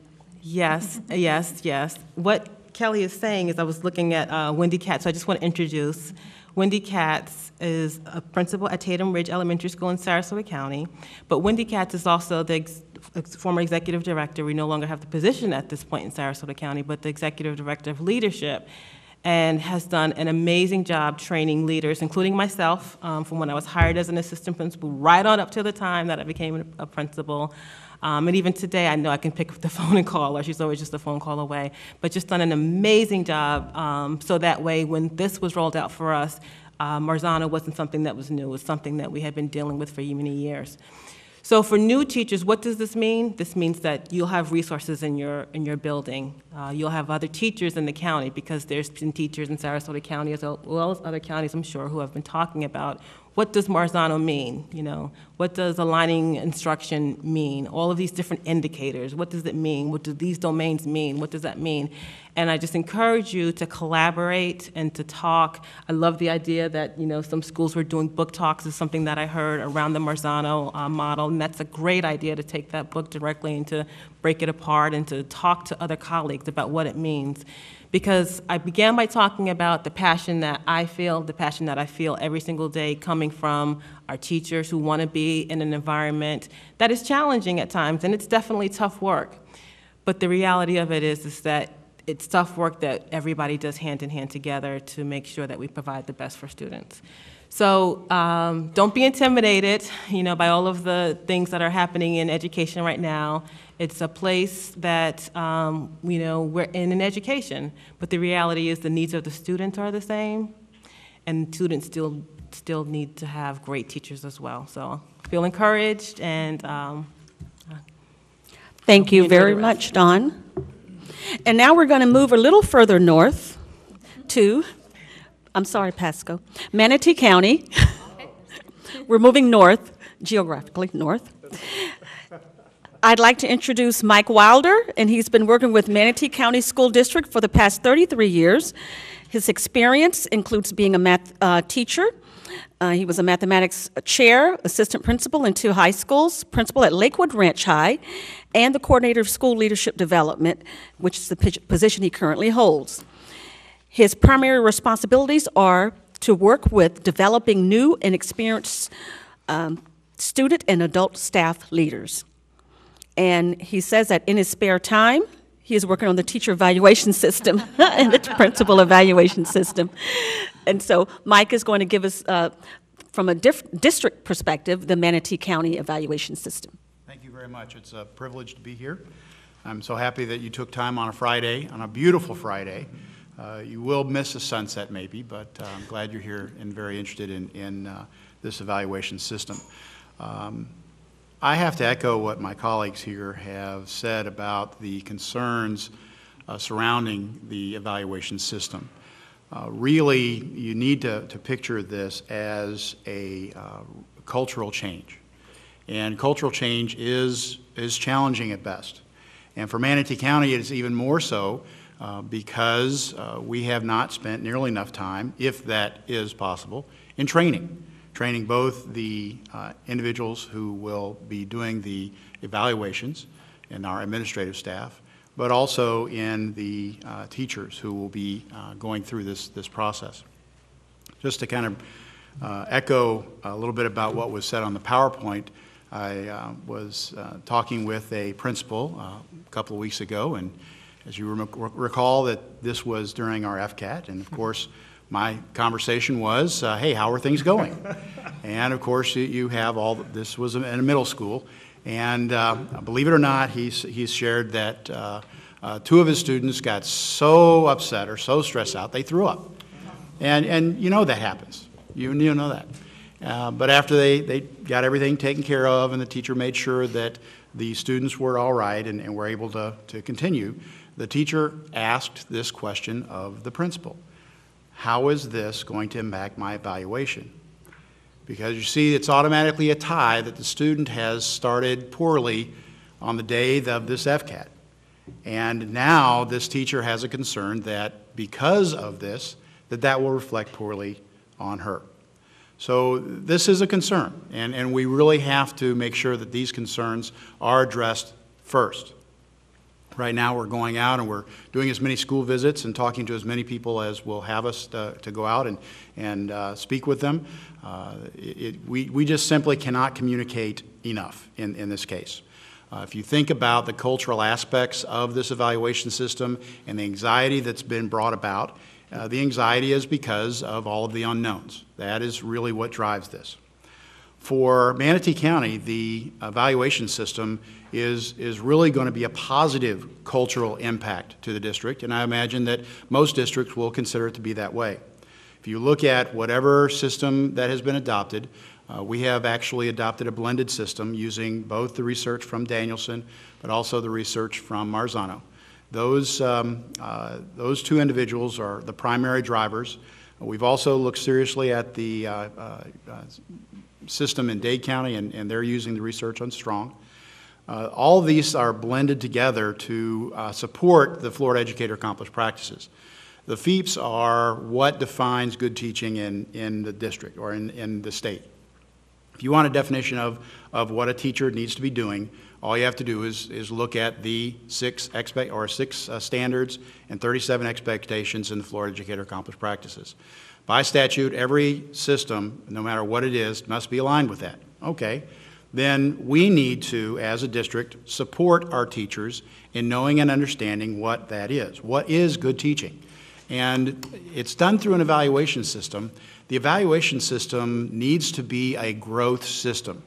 Speaker 6: yes, what Kelly is saying is I was looking at Wendy Katz, so I just want to introduce. Wendy Katz is a principal at Tatum Ridge Elementary School in Sarasota County, but Wendy Katz is also the former executive director. We no longer have the position at this point in Sarasota County, but the executive director of leadership, and has done an amazing job training leaders, including myself, from when I was hired as an assistant principal right on up to the time that I became a principal. And even today, I know I can pick up the phone and call her. She's always just a phone call away. But just done an amazing job, so that way when this was rolled out for us, Marzano wasn't something that was new. It was something that we had been dealing with for many years. So for new teachers, what does this mean? This means that you'll have resources in your building. You'll have other teachers in the county, because there's been teachers in Sarasota County as well as other counties, I'm sure, who have been talking about what does Marzano mean? What does aligning instruction mean? All of these different indicators, what does it mean? What do these domains mean? What does that mean? And I just encourage you to collaborate and to talk. I love the idea that, some schools were doing book talks is something that I heard around the Marzano model, and that's a great idea to take that book directly and to break it apart and to talk to other colleagues about what it means. Because I began by talking about the passion that I feel every single day coming from our teachers who want to be in an environment that is challenging at times, and it's definitely tough work. But the reality of it is that it's tough work that everybody does hand in hand together to make sure that we provide the best for students. So don't be intimidated, by all of the things that are happening in education right now. It's a place that, we're in education, but the reality is the needs of the students are the same, and students still need to have great teachers as well. So feel encouraged, and
Speaker 1: Thank you very much, Dawn. And now we're going to move a little further north to, I'm sorry, Pasco, Manatee County. We're moving north, geographically north. I'd like to introduce Mike Wilder, and he's been working with Manatee County School District for the past 33 years. His experience includes being a math teacher. He was a mathematics chair, assistant principal in 2 high schools, principal at Lakewood Ranch High, and the coordinator of school leadership development, which is the position he currently holds. His primary responsibilities are to work with developing new and experienced student and adult staff leaders. And he says that in his spare time, he is working on the teacher evaluation system and the principal evaluation system. And so Mike is going to give us, from a district perspective, the Manatee County evaluation system.
Speaker 7: Thank you very much. It's a privilege to be here. I'm so happy that you took time on a Friday, on a beautiful Friday. You will miss the sunset maybe, but I'm glad you're here and very interested in this evaluation system. I have to echo what my colleagues here have said about the concerns surrounding the evaluation system. Really, you need to picture this as a cultural change. And cultural change is challenging at best. And for Manatee County, it's even more so because we have not spent nearly enough time, if that is possible, in training both the individuals who will be doing the evaluations and our administrative staff, but also in the teachers who will be going through this process. Just to kind of echo a little bit about what was said on the PowerPoint, I was talking with a principal a couple of weeks ago, and as you recall, that this was during our FCAT, and of course, my conversation was, hey, how are things going? And of course, you have this was in a middle school, and believe it or not, he's shared that two of his students got so upset or so stressed out, they threw up. And you know that happens. You know that. But after they got everything taken care of and the teacher made sure that the students were all right and were able to continue, the teacher asked this question of the principal: how is this going to impact my evaluation? Because you see, it's automatically a tie that the student has started poorly on the day of this FCAT. And now this teacher has a concern that because of this, that will reflect poorly on her. So this is a concern, and we really have to make sure that these concerns are addressed first. Right now, we're going out and we're doing as many school visits and talking to as many people as will have us to go out and speak with them. We just simply cannot communicate enough in this case. If you think about the cultural aspects of this evaluation system and the anxiety that's been brought about, the anxiety is because of all of the unknowns. That is really what drives this. For Manatee County, the evaluation system is really going to be a positive cultural impact to the district, and I imagine that most districts will consider it to be that way. If you look at whatever system that has been adopted, we have actually adopted a blended system using both the research from Danielson, but also the research from Marzano. Those two individuals are the primary drivers. We've also looked seriously at the system in Dade County, and they're using the research on Strong. All of these are blended together to support the Florida Educator Accomplished Practices. The FEAPs are what defines good teaching in the district or in the state. If you want a definition of what a teacher needs to be doing, all you have to do is look at the six standards and 37 expectations in the Florida Educator Accomplished Practices. By statute, every system, no matter what it is, must be aligned with that. Okay, then we need to, as a district, support our teachers in knowing and understanding what that is. What is good teaching? And it's done through an evaluation system. The evaluation system needs to be a growth system.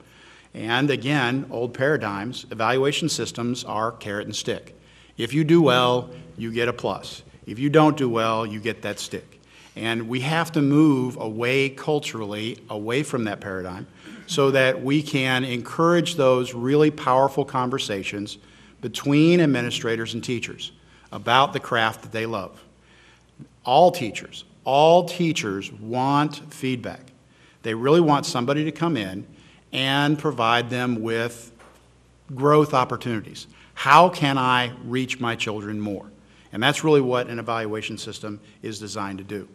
Speaker 7: And again, old paradigms, evaluation systems are carrot and stick. If you do well, you get a plus. If you don't do well, you get that stick. And we have to move away culturally, away from that paradigm, so that we can encourage those really powerful conversations between administrators and teachers about the craft that they love. All teachers want feedback. They really want somebody to come in and provide them with growth opportunities. How can I reach my children more? And that's really what an evaluation system is designed to do.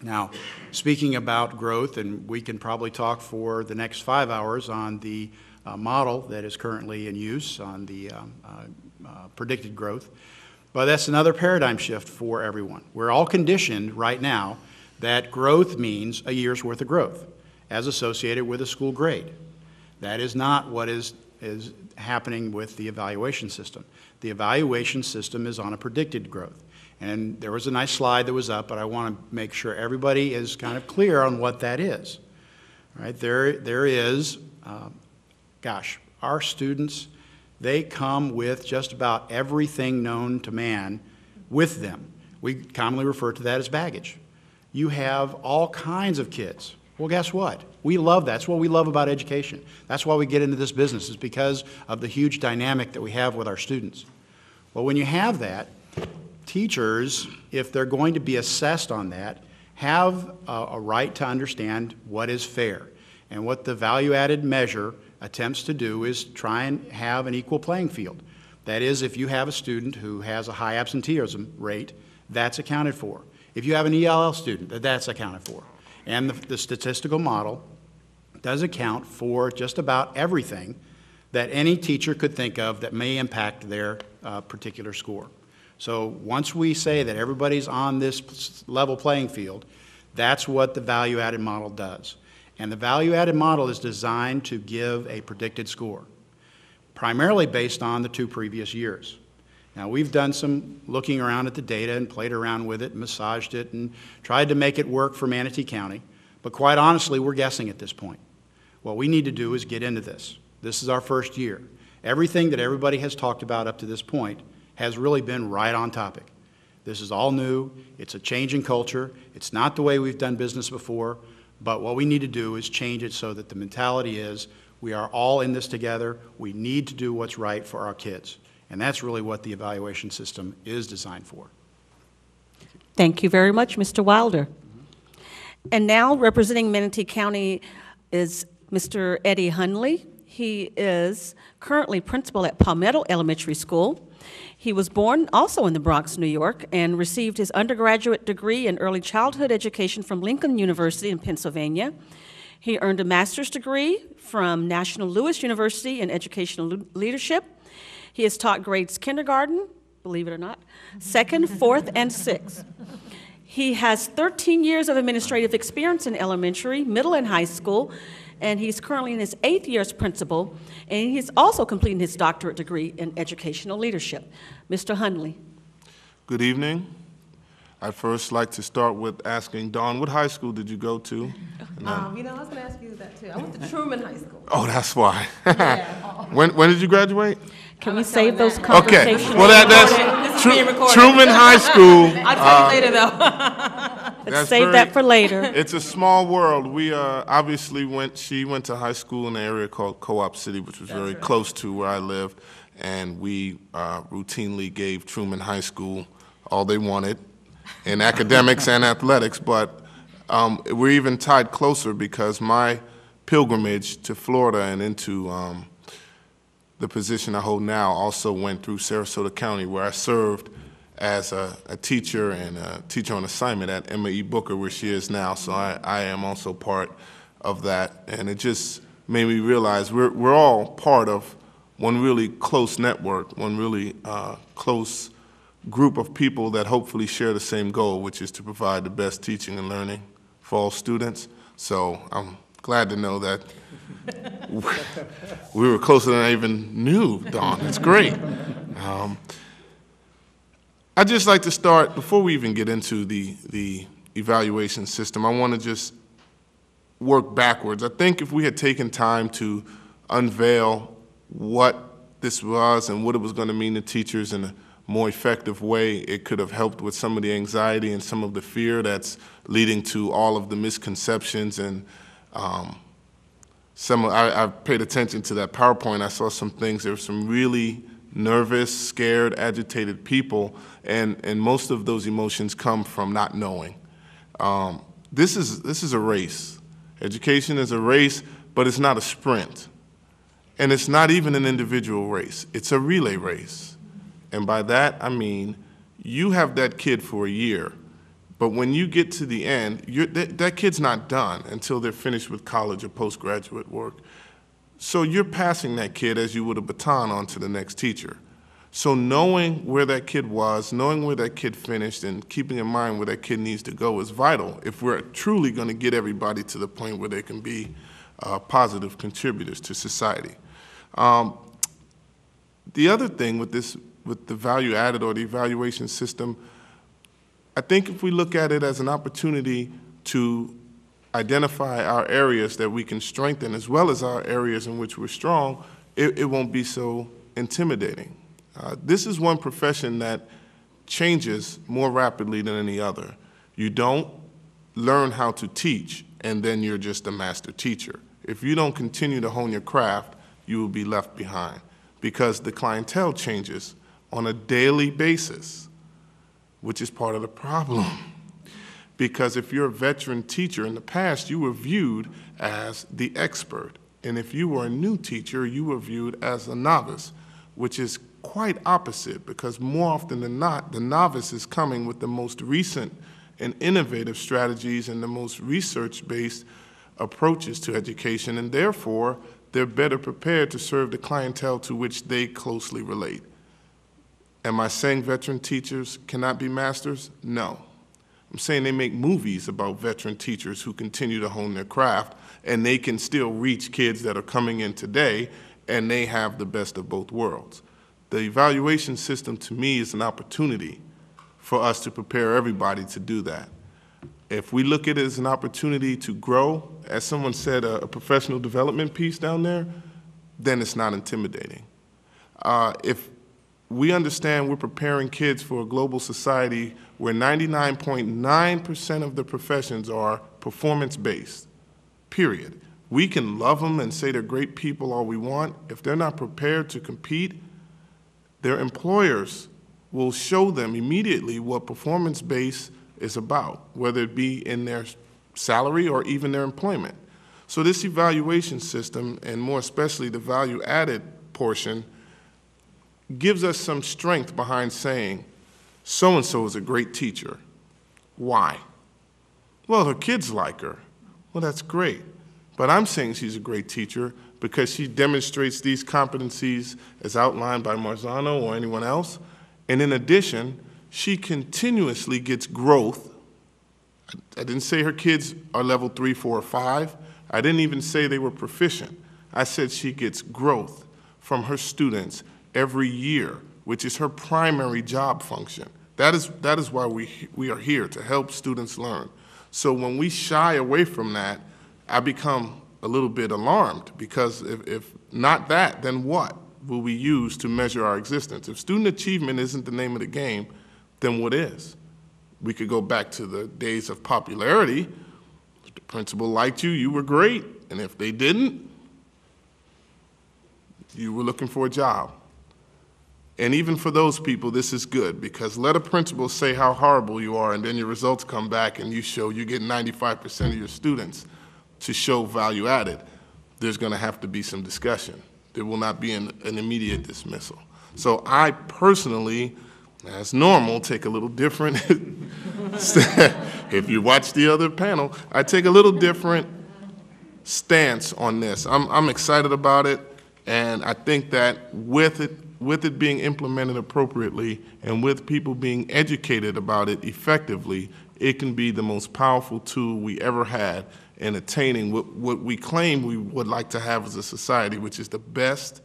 Speaker 7: Now, speaking about growth, and we can probably talk for the next 5 hours on the model that is currently in use on the predicted growth, but that's another paradigm shift for everyone. We're all conditioned right now that growth means a year's worth of growth as associated with a school grade. That is not what is happening with the evaluation system. The evaluation system is on a predicted growth. And there was a nice slide that was up, but I want to make sure everybody is kind of clear on what that is. Right? There is, our students, they come with just about everything known to man with them. We commonly refer to that as baggage. You have all kinds of kids. Well, guess what? We love that. That's what we love about education. That's why we get into this business, is because of the huge dynamic that we have with our students. Well, when you have that, teachers, if they're going to be assessed on that, have a right to understand what is fair. And what the value-added measure attempts to do is try and have an equal playing field. That is, if you have a student who has a high absenteeism rate, that's accounted for. If you have an ELL student, that's accounted for. And the statistical model does account for just about everything that any teacher could think of that may impact their particular score. So once we say that everybody's on this level playing field, that's what the value-added model does. And the value-added model is designed to give a predicted score, primarily based on the 2 previous years. Now, we've done some looking around at the data and played around with it, massaged it, and tried to make it work for Manatee County. But quite honestly, we're guessing at this point. What we need to do is get into this. This is our first year. Everything that everybody has talked about up to this point has really been right on topic. This is all new. It's a change in culture. It's not the way we've done business before. But what we need to do is change it so that the mentality is we are all in this together. We need to do what's right for our kids. And that's really what the evaluation system is designed for.
Speaker 1: Thank you very much, Mr. Wilder. And now, representing Manatee County is Mr. Eddie Hunley. He is currently principal at Palmetto Elementary School. He was born also in the Bronx, New York, and received his undergraduate degree in early childhood education from Lincoln University in Pennsylvania. He earned a master's degree from National Louis University in educational leadership. He has taught grades kindergarten, believe it or not, 2nd, 4th, and 6th. He has 13 years of administrative experience in elementary, middle, and high school, and he's currently in his 8th year as principal, and he's also completing his doctorate degree in educational leadership. Mr. Hunley.
Speaker 8: Good evening. I'd first like to start with asking Dawn, what high school did you go to?
Speaker 6: I was going to ask you that too. I went to Truman High School.
Speaker 8: Oh, that's why. When did you graduate?
Speaker 1: Can we save those
Speaker 8: Okay.
Speaker 1: conversations?
Speaker 8: Well, that's Truman High School.
Speaker 6: I'll tell you later, though.
Speaker 1: Let's save that for later.
Speaker 8: It's a small world. We obviously she went to high school in an area called Co-op City, which was very close to where I live, and we routinely gave Truman High School all they wanted in academics and athletics, but we're even tied closer because my pilgrimage to Florida and into the position I hold now also went through Sarasota County, where I served as a teacher and a teacher on assignment at Emma E. Booker, where she is now. So I am also part of that, and it just made me realize we're all part of one really close network, one really close group of people that hopefully share the same goal, which is to provide the best teaching and learning for all students. So I'm glad to know that we were closer than I even knew, Dawn. It's great. I'd just like to start, before we even get into the evaluation system, I want to just work backwards. I think if we had taken time to unveil what this was and what it was going to mean to teachers in a more effective way, it could have helped with some of the anxiety and some of the fear that's leading to all of the misconceptions. And I paid attention to that PowerPoint. I saw some things. There were some really nervous, scared, agitated people, and most of those emotions come from not knowing. This is a race. Education is a race, but it's not a sprint. And it's not even an individual race. It's a relay race. And by that, I mean, you have that kid for a year, but when you get to the end, that kid's not done until they're finished with college or postgraduate work. So you're passing that kid as you would a baton on to the next teacher. So knowing where that kid was, knowing where that kid finished, and keeping in mind where that kid needs to go is vital if we're truly going to get everybody to the point where they can be positive contributors to society. The other thing with the value added or the evaluation system, I think if we look at it as an opportunity to identify our areas that we can strengthen as well as our areas in which we're strong, it won't be so intimidating. This is one profession that changes more rapidly than any other. You don't learn how to teach and then you're just a master teacher. If you don't continue to hone your craft, you will be left behind because the clientele changes on a daily basis, which is part of the problem. Because if you're a veteran teacher, in the past you were viewed as the expert. And if you were a new teacher, you were viewed as a novice, which is quite opposite because more often than not, the novice is coming with the most recent and innovative strategies and the most research-based approaches to education, and therefore they're better prepared to serve the clientele to which they closely relate. Am I saying veteran teachers cannot be masters? No. I'm saying they make movies about veteran teachers who continue to hone their craft, and they can still reach kids that are coming in today, and they have the best of both worlds. The evaluation system, to me, is an opportunity for us to prepare everybody to do that. If we look at it as an opportunity to grow, as someone said, a professional development piece down there, then it's not intimidating. If we understand we're preparing kids for a global society where 99.9% of the professions are performance-based, period. We can love them and say they're great people all we want. If they're not prepared to compete, their employers will show them immediately what performance-based is about, whether it be in their salary or even their employment. So this evaluation system, and more especially the value-added portion, gives us some strength behind saying, so-and-so is a great teacher. Why? Well, her kids like her. Well, that's great. But I'm saying she's a great teacher because she demonstrates these competencies as outlined by Marzano or anyone else. And in addition, she continuously gets growth. I didn't say her kids are level 3, 4, or 5. I didn't even say they were proficient. I said she gets growth from her students every year, which is her primary job function. That is why we are here, to help students learn. So when we shy away from that, I become a little bit alarmed, because if not that, then what will we use to measure our existence? If student achievement isn't the name of the game, then what is? We could go back to the days of popularity. If the principal liked you, you were great. And if they didn't, you were looking for a job. And even for those people, this is good, because let a principal say how horrible you are, and then your results come back and you show you get 95% of your students to show value added. There's going to have to be some discussion. There will not be an immediate dismissal. So I personally, as normal, take a little different, if you watch the other panel, I take a little different stance on this. I'm excited about it, and I think that with it being implemented appropriately and with people being educated about it effectively, it can be the most powerful tool we ever had in attaining what we claim we would like to have as a society, which is the best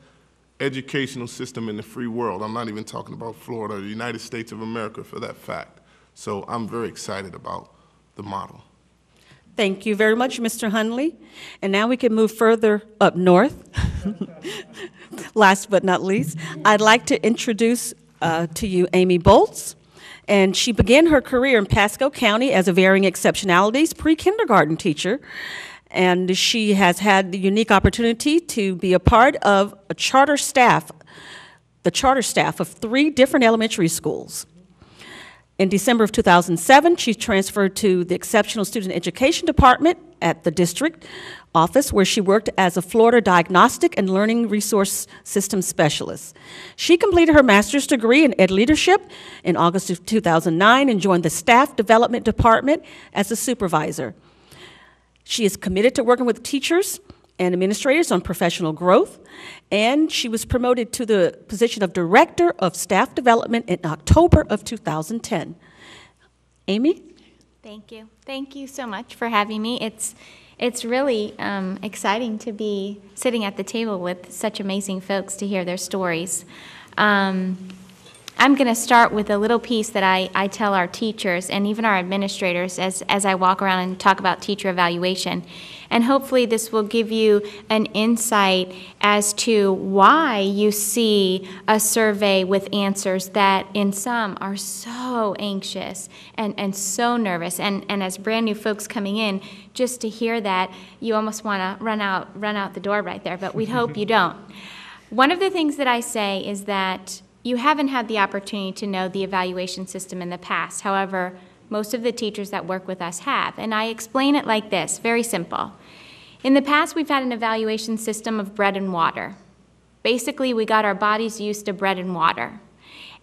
Speaker 8: educational system in the free world. I'm not even talking about Florida or the United States of America for that fact. So I'm very excited about the model.
Speaker 1: Thank you very much, Mr. Hunley. And now we can move further up north. Last but not least, I'd like to introduce to you Amy Bolts. And she began her career in Pasco County as a varying exceptionalities pre-kindergarten teacher. And she has had the unique opportunity to be a part of a charter staff, the charter staff of 3 different elementary schools. In December of 2007, she transferred to the Exceptional Student Education Department at the district office, where she worked as a Florida Diagnostic and Learning Resource System Specialist. She completed her master's degree in Ed Leadership in August of 2009 and joined the Staff Development Department as a supervisor. She is committed to working with teachers and administrators on professional growth, and she was promoted to the position of Director of Staff Development in October of 2010. Amy?
Speaker 9: Thank you. Thank you so much for having me. It's really exciting to be sitting at the table with such amazing folks to hear their stories. I'm going to start with a little piece that I tell our teachers and even our administrators as I walk around and talk about teacher evaluation. And hopefully this will give you an insight as to why you see a survey with answers that in some are so anxious and so nervous. And as brand new folks coming in, just to hear that, you almost want to run out the door right there, but we hope you don't. One of the things that I say is that you haven't had the opportunity to know the evaluation system in the past. However, most of the teachers that work with us have. And I explain it like this, very simple. In the past, we've had an evaluation system of bread and water. Basically, we got our bodies used to bread and water.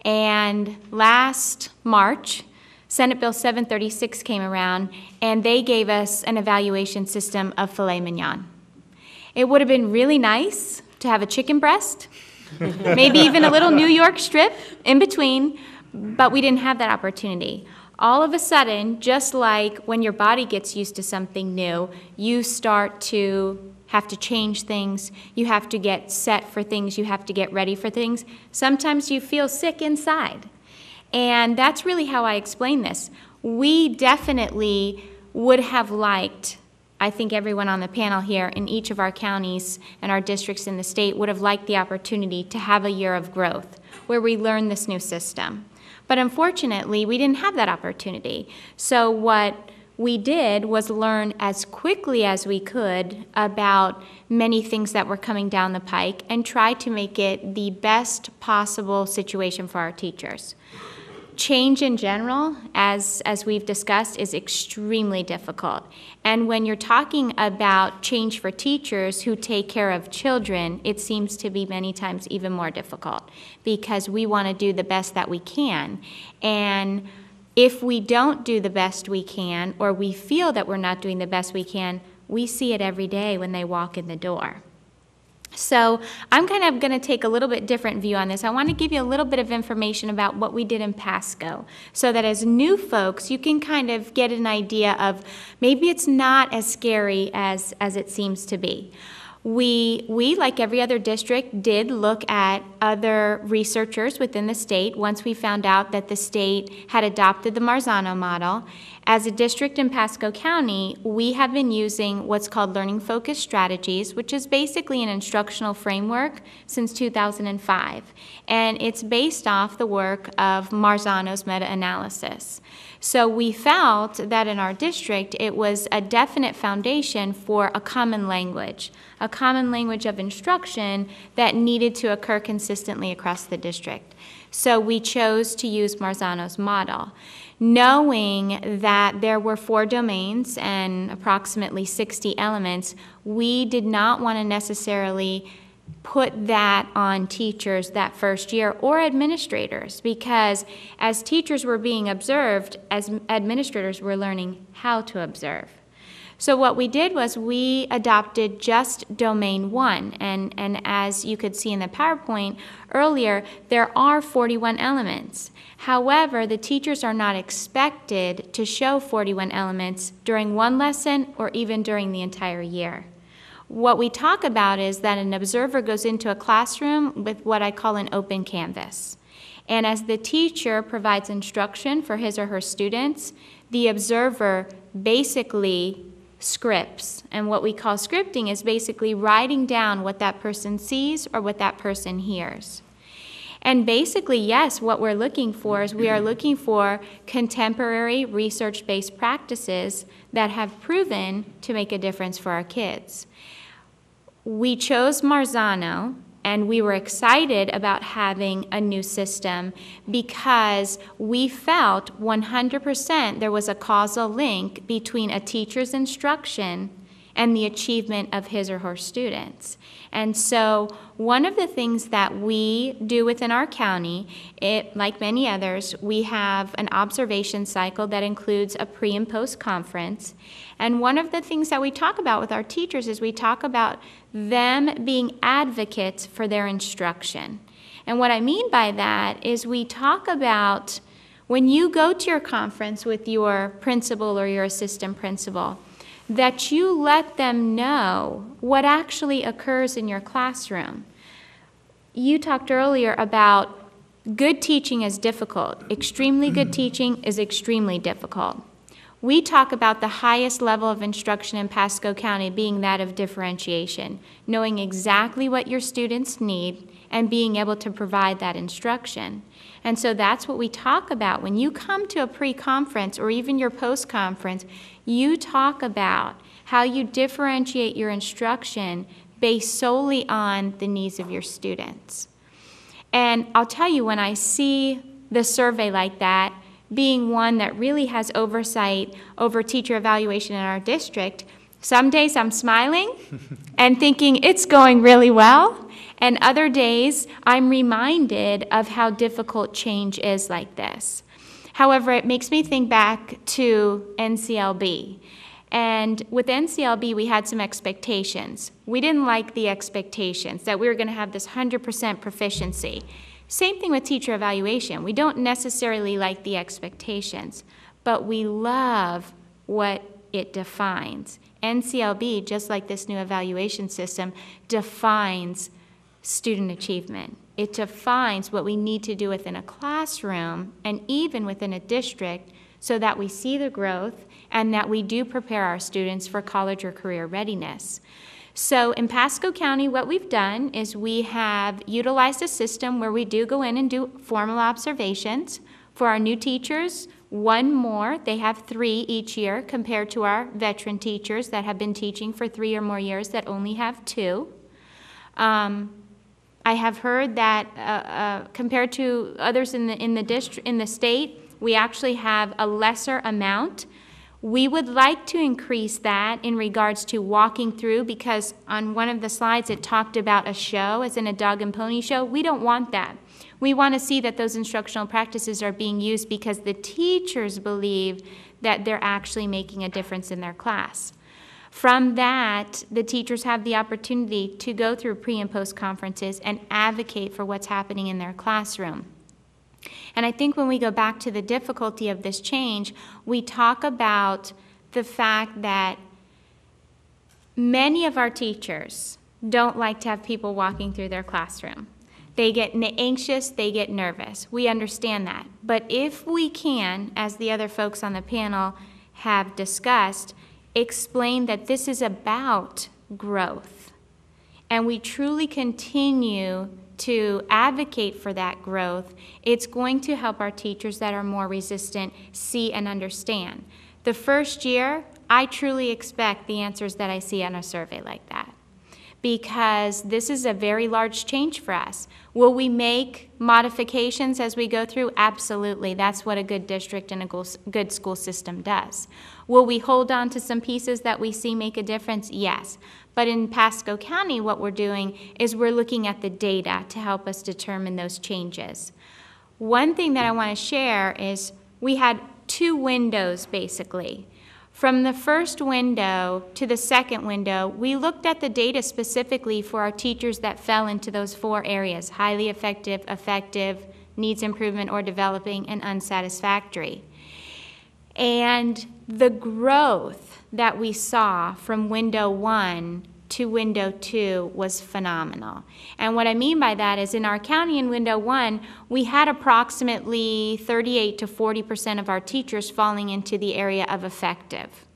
Speaker 9: And last March, Senate Bill 736 came around, and they gave us an evaluation system of filet mignon. It would have been really nice to have a chicken breast, maybe even a little New York strip in between, but we didn't have that opportunity. all of a sudden, just like when your body gets used to something new, you start to have to change things, you have to get set for things, you have to get ready for things. Sometimes you feel sick inside. And that's really how I explain this. We definitely would have liked, I think everyone on the panel here in each of our counties and our districts in the state would have liked the opportunity to have a year of growth where we learn this new system. But unfortunately, we didn't have that opportunity. So what we did was learn as quickly as we could about many things that were coming down the pike and try to make it the best possible situation for our teachers. Change in general, as we've discussed, is extremely difficult. And when you're talking about change for teachers who take care of children, it seems to be many times even more difficult because we want to do the best that we can. And if we don't do the best we can, or we feel that we're not doing the best we can, we see it every day when they walk in the door. So I'm kind of going to take a little bit different view on this. I want to give you a little bit of information about what we did in Pasco so that as new folks, you can kind of get an idea of maybe it's not as scary as it seems to be. We, like every other district, did look at other researchers within the state once we found out that the state had adopted the Marzano model. As a district in Pasco County, we have been using what's called learning-focused strategies, which is basically an instructional framework since 2005. And it's based off the work of Marzano's meta-analysis. So we felt that in our district, it was a definite foundation for a common language of instruction that needed to occur consistently across the district. So we chose to use Marzano's model, knowing that there were 4 domains and approximately 60 elements. We did not want to necessarily put that on teachers that first year or administrators, because as teachers were being observed, as administrators were learning how to observe. So what we did was we adopted just domain 1, and as you could see in the PowerPoint earlier, there are 41 elements. However, the teachers are not expected to show 41 elements during one lesson or even during the entire year. What we talk about is that an observer goes into a classroom with what I call an open canvas. And as the teacher provides instruction for his or her students, the observer basically scripts. And what we call scripting is basically writing down what that person sees or what that person hears. And basically, yes, what we're looking for is we are looking for contemporary research-based practices that have proven to make a difference for our kids. We chose Marzano, and we were excited about having a new system because we felt 100% there was a causal link between a teacher's instruction and the achievement of his or her students. And so one of the things that we do within our county, like many others, we have an observation cycle that includes a pre and post conference. And one of the things that we talk about with our teachers is we talk about them being advocates for their instruction. And what I mean by that is we talk about when you go to your conference with your principal or your assistant principal, that you let them know what actually occurs in your classroom. You talked earlier about good teaching is difficult. Extremely good teaching is extremely difficult. We talk about the highest level of instruction in Pasco County being that of differentiation, knowing exactly what your students need and being able to provide that instruction. And so that's what we talk about. When you come to a pre-conference or even your post-conference, you talk about how you differentiate your instruction based solely on the needs of your students. And I'll tell you, when I see the survey like that, being one that really has oversight over teacher evaluation in our district, some days I'm smiling and thinking it's going really well, and other days I'm reminded of how difficult change is like this. However, it makes me think back to NCLB. And with NCLB, we had some expectations. We didn't like the expectations that we were going to have this 100% proficiency. Same thing with teacher evaluation. We don't necessarily like the expectations. but we love what it defines. NCLB, just like this new evaluation system, defines student achievement. It defines what we need to do within a classroom and even within a district so that we see the growth and that we do prepare our students for college or career readiness. So in Pasco County, what we've done is we have utilized a system where we do go in and do formal observations. For our new teachers, one more. They have 3 each year compared to our veteran teachers that have been teaching for 3 or more years that only have 2. I have heard that compared to others in the state, we actually have a lesser amount. We would like to increase that in regards to walking through, because on one of the slides it talked about a show, as in a dog and pony show. We don't want that. We want to see that those instructional practices are being used because the teachers believe that they're actually making a difference in their class. From that, the teachers have the opportunity to go through pre- and post-conferences and advocate for what's happening in their classroom. And I think when we go back to the difficulty of this change, we talk about the fact that many of our teachers don't like to have people walking through their classroom. They get anxious, they get nervous. We understand that. But if we can, as the other folks on the panel have discussed, explain that this is about growth, and we truly continue to advocate for that growth, it's going to help our teachers that are more resistant see and understand. The first year, I truly expect the answers that I see on a survey like that, because this is a very large change for us. Will we make modifications as we go through? Absolutely. That's what a good district and a good school system does. Will we hold on to some pieces that we see make a difference? Yes. But in Pasco County, what we're doing is we're looking at the data to help us determine those changes. One thing that I want to share is we had 2 windows, basically. From the first window to the second window, we looked at the data specifically for our teachers that fell into those 4 areas: highly effective, effective, needs improvement or developing, and unsatisfactory. And the growth that we saw from window 1 to window 2 was phenomenal. And what I mean by that is in our county in window 1, we had approximately 38 to 40% of our teachers falling into the area of effective.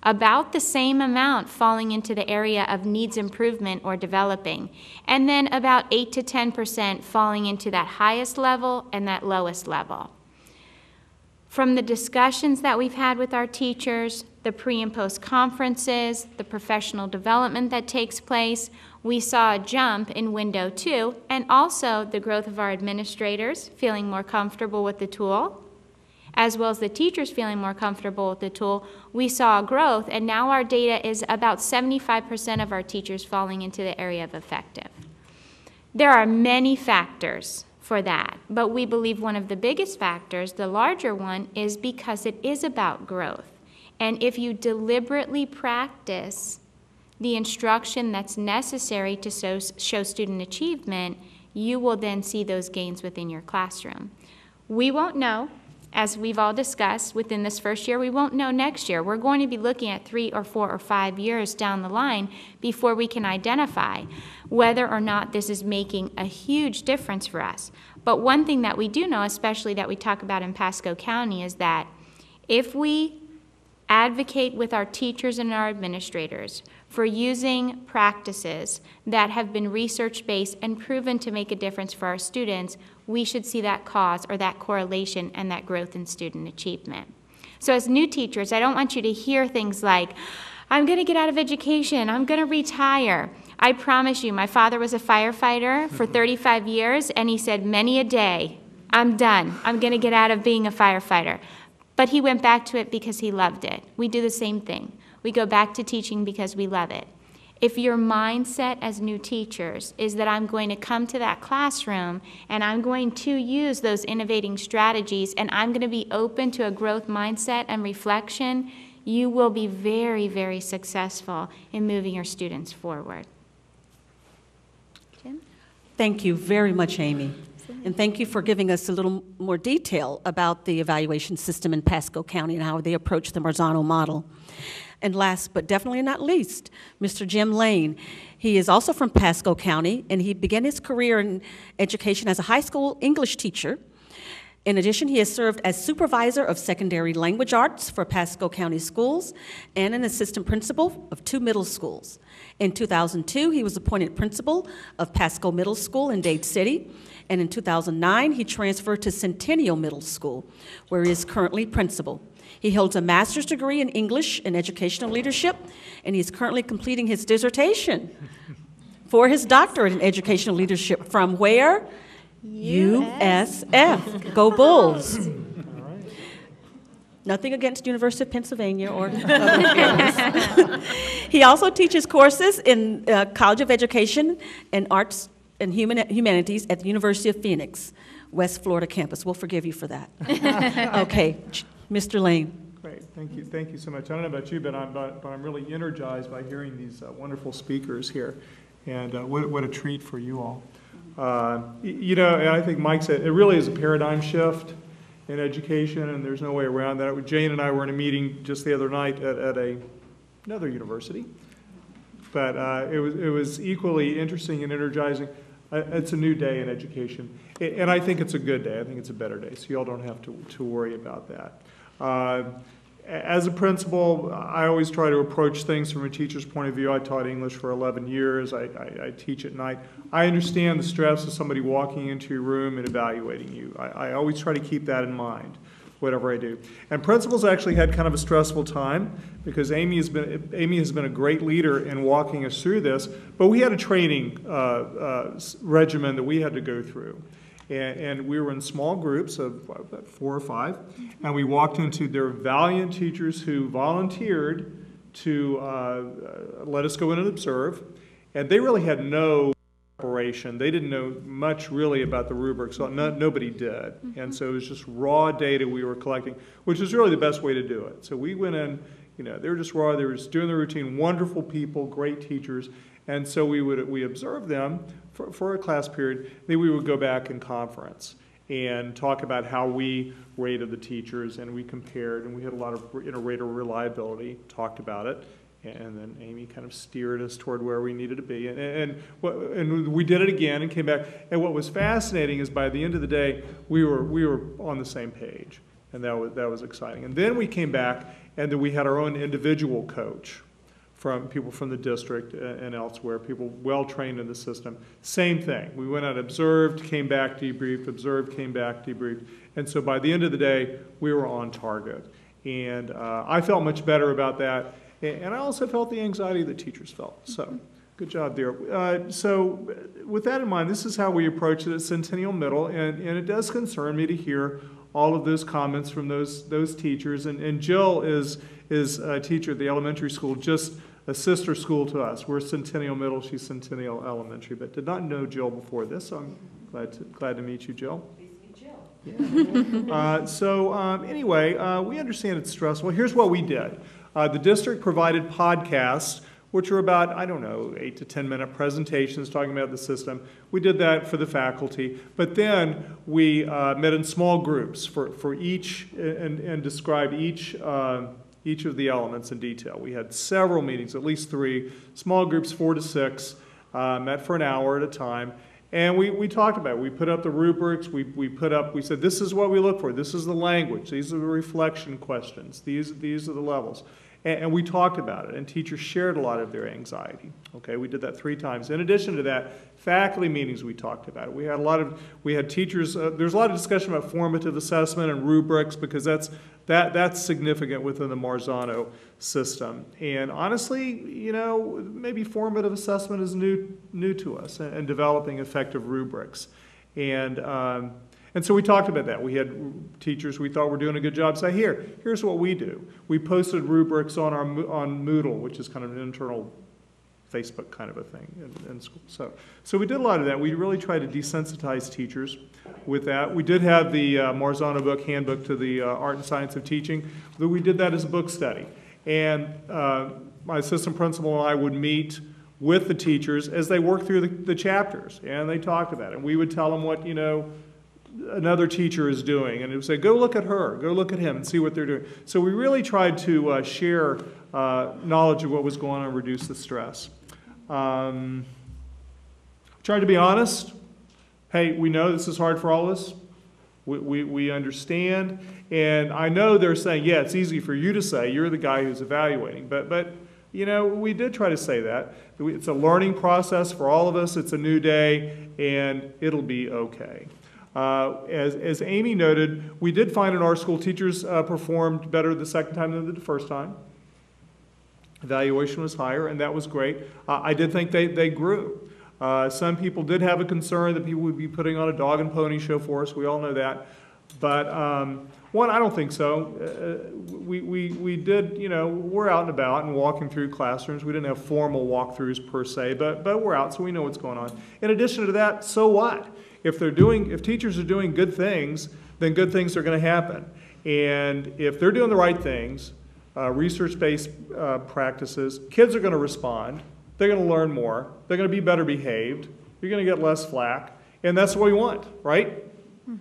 Speaker 9: About the same amount falling into the area of needs improvement or developing. And then about 8 to 10% falling into that highest level and that lowest level. From the discussions that we've had with our teachers, the pre- and post-conferences, the professional development that takes place, we saw a jump in window 2, and also the growth of our administrators feeling more comfortable with the tool, as well as the teachers feeling more comfortable with the tool. We saw a growth, and now our data is about 75% of our teachers falling into the area of effective. There are many factors for that, but we believe one of the biggest factors, the larger one, is because it is about growth. And if you deliberately practice the instruction that's necessary to show student achievement, you will then see those gains within your classroom. We won't know, as we've all discussed, within this first year. We won't know next year. We're going to be looking at 3 or 4 or 5 years down the line before we can identify whether or not this is making a huge difference for us. But one thing that we do know, especially that we talk about in Pasco County, is that if we advocate with our teachers and our administrators for using practices that have been research-based and proven to make a difference for our students, we should see that cause or that correlation and that growth in student achievement. So as new teachers, I don't want you to hear things like, I'm going to get out of education, I'm going to retire. I promise you, my father was a firefighter for 35 years, and he said, many a day, I'm done. I'm going to get out of being a firefighter. But he went back to it because he loved it. We do the same thing. We go back to teaching because we love it. If your mindset as new teachers is that I'm going to come to that classroom and I'm going to use those innovating strategies and I'm going to be open to a growth mindset and reflection, you will be very, very successful in moving your students forward. Jim?
Speaker 1: Thank you very much, Amy. And thank you for giving us a little more detail about the evaluation system in Pasco County and how they approach the Marzano model. And last but definitely not least, Mr. Jim Lane. He is also from Pasco County, and he began his career in education as a high school English teacher. In addition, he has served as supervisor of secondary language arts for Pasco County schools and an assistant principal of 2 middle schools. In 2002, he was appointed principal of Pasco Middle School in Dade City, and in 2009, he transferred to Centennial Middle School, where he is currently principal. He holds a master's degree in English and educational leadership, and he is currently completing his dissertation for his doctorate in educational leadership from where? USF. Go Bulls. Nothing against University of Pennsylvania or other areas. He also teaches courses in College of Education and Arts and Humanities at the University of Phoenix, West Florida campus. We'll forgive you for that. Okay, Mr. Lane.
Speaker 10: Great, thank you so much. I don't know about you, but I'm really energized by hearing these wonderful speakers here, and what a treat for you all. You know, and I think Mike said, it really is a paradigm shift in education, and there's no way around that. Jane and I were in a meeting just the other night at another university, but it was equally interesting and energizing. It's a new day in education, and I think it's a good day. I think it's a better day, so you all don't have to worry about that. As a principal, I always try to approach things from a teacher's point of view. I taught English for 11 years. I teach at night. I understand the stress of somebody walking into your room and evaluating you. I always try to keep that in mind, whatever I do. And principals actually had kind of a stressful time because Amy has been a great leader in walking us through this, but we had a training regimen that we had to go through. And we were in small groups of about 4 or 5, and we walked into their valiant teachers who volunteered to let us go in and observe, and they really had no preparation. They didn't know much really about the rubrics, so nobody did. And so it was just raw data we were collecting, which is really the best way to do it. So we went in, you know, they were just raw, they were just doing the routine, wonderful people, great teachers, and so we observed them for a class period. Then we would go back in conference and talk about how we rated the teachers, and we compared, and we had a lot of rate of reliability, talked about it, and then Amy kind of steered us toward where we needed to be. And we did it again and came back. And what was fascinating is by the end of the day, we were on the same page, and that was exciting. And then we came back, and then we had our own individual coach from people from the district and elsewhere, people well-trained in the system. Same thing. We went out, observed, came back, debriefed, observed, came back, debriefed. And so by the end of the day, we were on target. And I felt much better about that. And I also felt the anxiety that teachers felt. So good job there. So with that in mind, this is how we approach it at Centennial Middle. And it does concern me to hear all of those comments from those teachers. And Jill is a teacher at the elementary school, just a sister school to us. We're Centennial Middle, she's Centennial Elementary, but did not know Jill before this, so I'm glad to meet you, Jill. Please meet Jill. Anyway, we understand it's stressful. Here's what we did. The district provided podcasts, which were about, I don't know, 8 to 10 minute presentations talking about the system. We did that for the faculty, but then we met in small groups for each and described each of the elements in detail. We had several meetings, at least 3, small groups 4 to 6, met for an hour at a time, and we talked about it. We put up the rubrics, we said this is what we look for, this is the language, these are the reflection questions, these are the levels. And we talked about it, and teachers shared a lot of their anxiety. Okay, we did that 3 times. In addition to that, faculty meetings we talked about it. We had teachers, there's a lot of discussion about formative assessment and rubrics because that's significant within the Marzano system. And honestly, you know, maybe formative assessment is new to us and developing effective rubrics. And so we talked about that. We had teachers we thought were doing a good job say, here's what we do. We posted rubrics on Moodle, which is kind of an internal Facebook kind of a thing in school. So we did a lot of that. We really tried to desensitize teachers with that. We did have the Marzano book, Handbook to the Art and Science of Teaching. We did that as a book study. And my assistant principal and I would meet with the teachers as they worked through the chapters, and they talked about it. And we would tell them what, another teacher is doing, and it would say, go look at her, go look at him, and see what they're doing. So we really tried to share knowledge of what was going on and reduce the stress. Tried to be honest. Hey, we know this is hard for all of us. We understand, and I know they're saying, yeah, it's easy for you to say, you're the guy who's evaluating, but we did try to say that. It's a learning process for all of us, it's a new day, and it'll be okay. As Amy noted, we did find in our school teachers performed better the second time than the first time. Evaluation was higher, and that was great. I did think they grew. Some people did have a concern that people would be putting on a dog and pony show for us. We all know that. But one, I don't think so. We did, we're out and about and walking through classrooms. We didn't have formal walkthroughs per se, but we're out, so we know what's going on. In addition to that, so what? If teachers are doing good things, then good things are going to happen. And if they're doing the right things, research-based practices, kids are going to respond. They're going to learn more. They're going to be better behaved. You're going to get less flack. And that's what we want, right?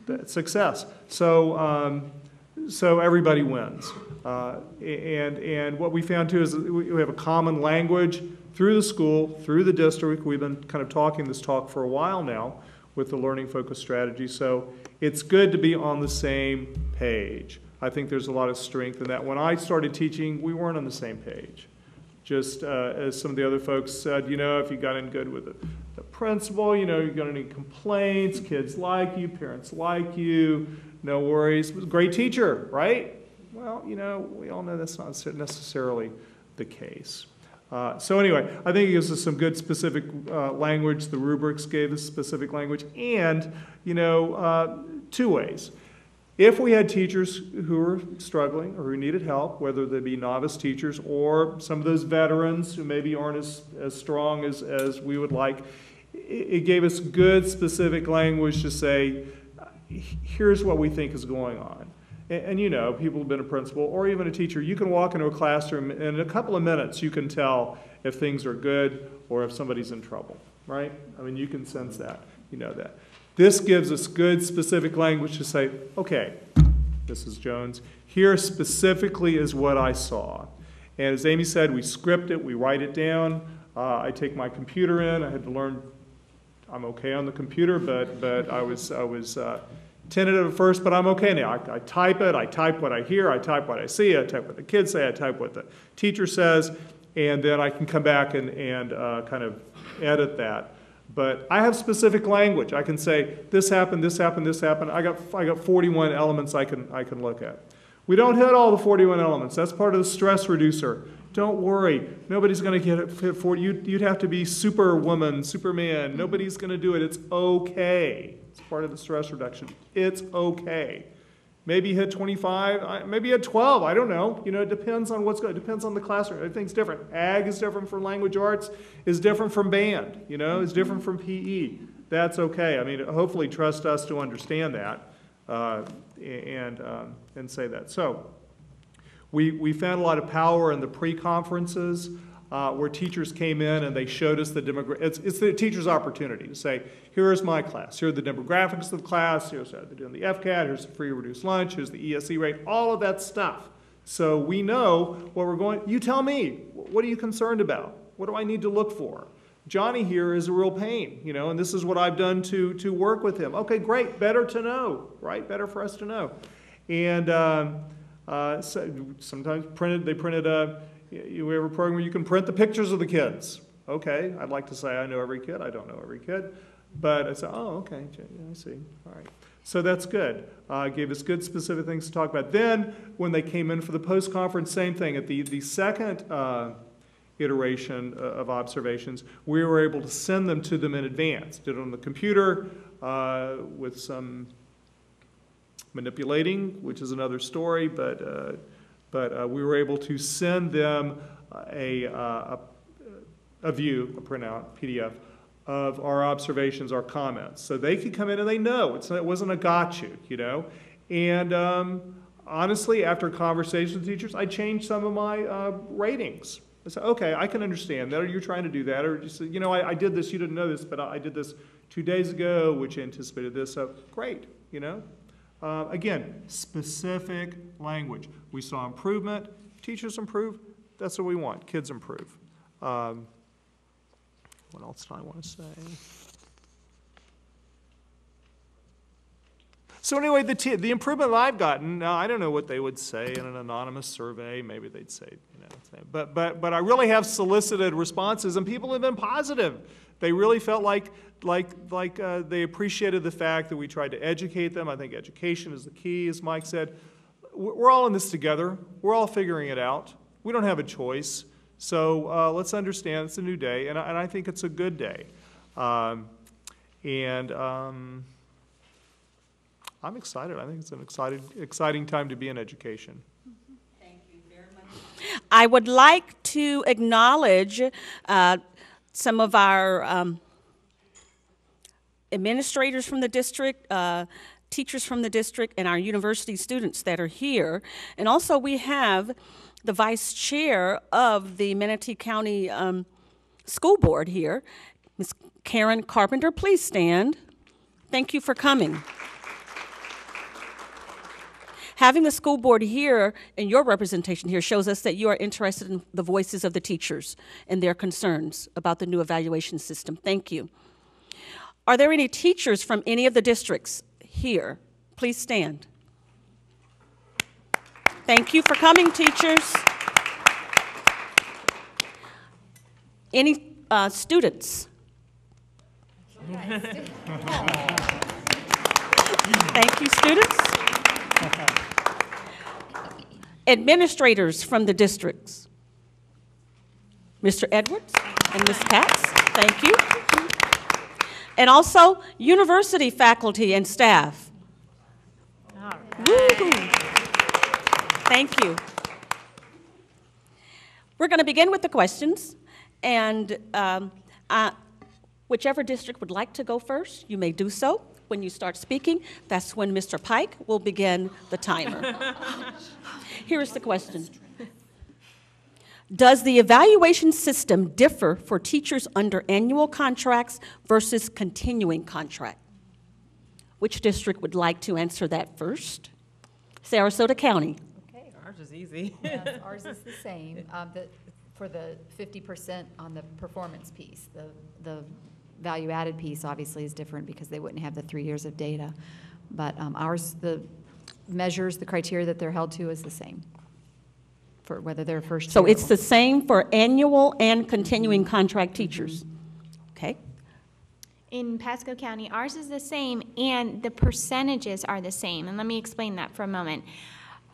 Speaker 10: That's success. So everybody wins. And what we found, too, is that we have a common language through the school, through the district. We've been kind of talking this talk for a while now with the learning focused strategy. So it's good to be on the same page. I think there's a lot of strength in that. When I started teaching, we weren't on the same page. Just as some of the other folks said, if you got in good with the principal, you got any complaints, kids like you, parents like you, no worries. Great teacher, right? Well, we all know that's not necessarily the case. So anyway, I think it gives us some good specific language. The rubrics gave us specific language. And, two ways. If we had teachers who were struggling or who needed help, whether they be novice teachers or some of those veterans who maybe aren't as strong as we would like, it gave us good specific language to say, here's what we think is going on. And people who've been a principal or even a teacher, you can walk into a classroom and in a couple of minutes you can tell if things are good or if somebody's in trouble, right? I mean, you can sense that, that. This gives us good specific language to say, okay, Mrs. Jones, here specifically is what I saw. And as Amy said, we script it, we write it down. I take my computer in. I had to learn, I'm okay on the computer, but I was tentative at first, but I'm okay now. I type it, I type what I hear, I type what I see, I type what the kids say, I type what the teacher says, and then I can come back and kind of edit that. But I have specific language. I can say, this happened, this happened, this happened. I got 41 elements I can look at. We don't hit all the 41 elements. That's part of the stress reducer. Don't worry. Nobody's going to get it fit for you. You'd have to be Superwoman, Superman. Nobody's going to do it. It's okay. It's part of the stress reduction. It's okay. Maybe you hit 25, maybe you hit 12, I don't know. It depends on what's going on. It depends on the classroom. Everything's different. Ag is different from language arts, is different from band, is different from PE. That's okay. I mean, hopefully trust us to understand that and say that. So we found a lot of power in the pre-conferences where teachers came in and they showed us the demographics. It's the teacher's opportunity to say, here's my class. Here are the demographics of the class. Here's how they're doing the FCAT. Here's the free or reduced lunch. Here's the ESE rate. All of that stuff. So we know what we're going. You tell me. What are you concerned about? What do I need to look for? Johnny here is a real pain, and this is what I've done to work with him. Okay, great. Better to know, right? Better for us to know. And so sometimes they printed you have a program where you can print the pictures of the kids. Okay, I'd like to say I know every kid. I don't know every kid. But I said, oh, okay, I see. All right. So that's good. Gave us good specific things to talk about. Then when they came in for the post-conference, same thing. At the second iteration of observations, we were able to send them to them in advance. Did it on the computer with some manipulating, which is another story, but we were able to send them a view, a printout, PDF, of our observations, our comments. So they could come in and they know. It wasn't a got you, And honestly, after conversations with teachers, I changed some of my ratings. I said, okay, I can understand that, or you're trying to do that, or just, you know, I did this, you didn't know this, but I did this 2 days ago, which anticipated this, so great, you know. Again, specific language. We saw improvement, teachers improve, that's what we want, kids improve. What else do I want to say? So anyway, the improvement that I've gotten, now I don't know what they would say in an anonymous survey. Maybe they'd say, you know, but I really have solicited responses, and people have been positive. They really felt like they appreciated the fact that we tried to educate them. I think education is the key, as Mike said. We're all in this together. We're all figuring it out. We don't have a choice. So let's understand it's a new day, and I think it's a good day. I'm excited. I think it's an exciting time to be in education.
Speaker 1: Thank you very much. I would like to acknowledge some of our administrators from the district, teachers from the district, and our university students that are here. And also we have the vice chair of the Manatee County School Board here, Ms. Karen Carpenter. Please stand. Thank you for coming. Having the school board here and your representation here shows us that you are interested in the voices of the teachers and their concerns about the new evaluation system. Thank you. Are there any teachers from any of the districts here? Please stand. Thank you for coming, teachers. Any students? Thank you, students. Administrators from the districts. Mr. Edwards and Ms. Katz, thank you. And also university faculty and staff. All right. Thank you. We're going to begin with the questions, and whichever district would like to go first, you may do so. When you start speaking, that's when Mr. Pike will begin the timer. Here is the question. Does the evaluation system differ for teachers under annual contracts versus continuing contract? Which district would like to answer that first? Sarasota County.
Speaker 5: Okay.
Speaker 6: Ours is easy.
Speaker 5: Yes, ours is the same. For the 50% on the performance piece, the value-added piece obviously is different because they wouldn't have the 3 years of data. But ours, the measures, the criteria that they're held to is the same for whether they're first
Speaker 1: So
Speaker 5: year
Speaker 1: it's the same for annual and continuing contract teachers? Okay.
Speaker 9: In Pasco County, ours is the same, and the percentages are the same. And let me explain that for a moment.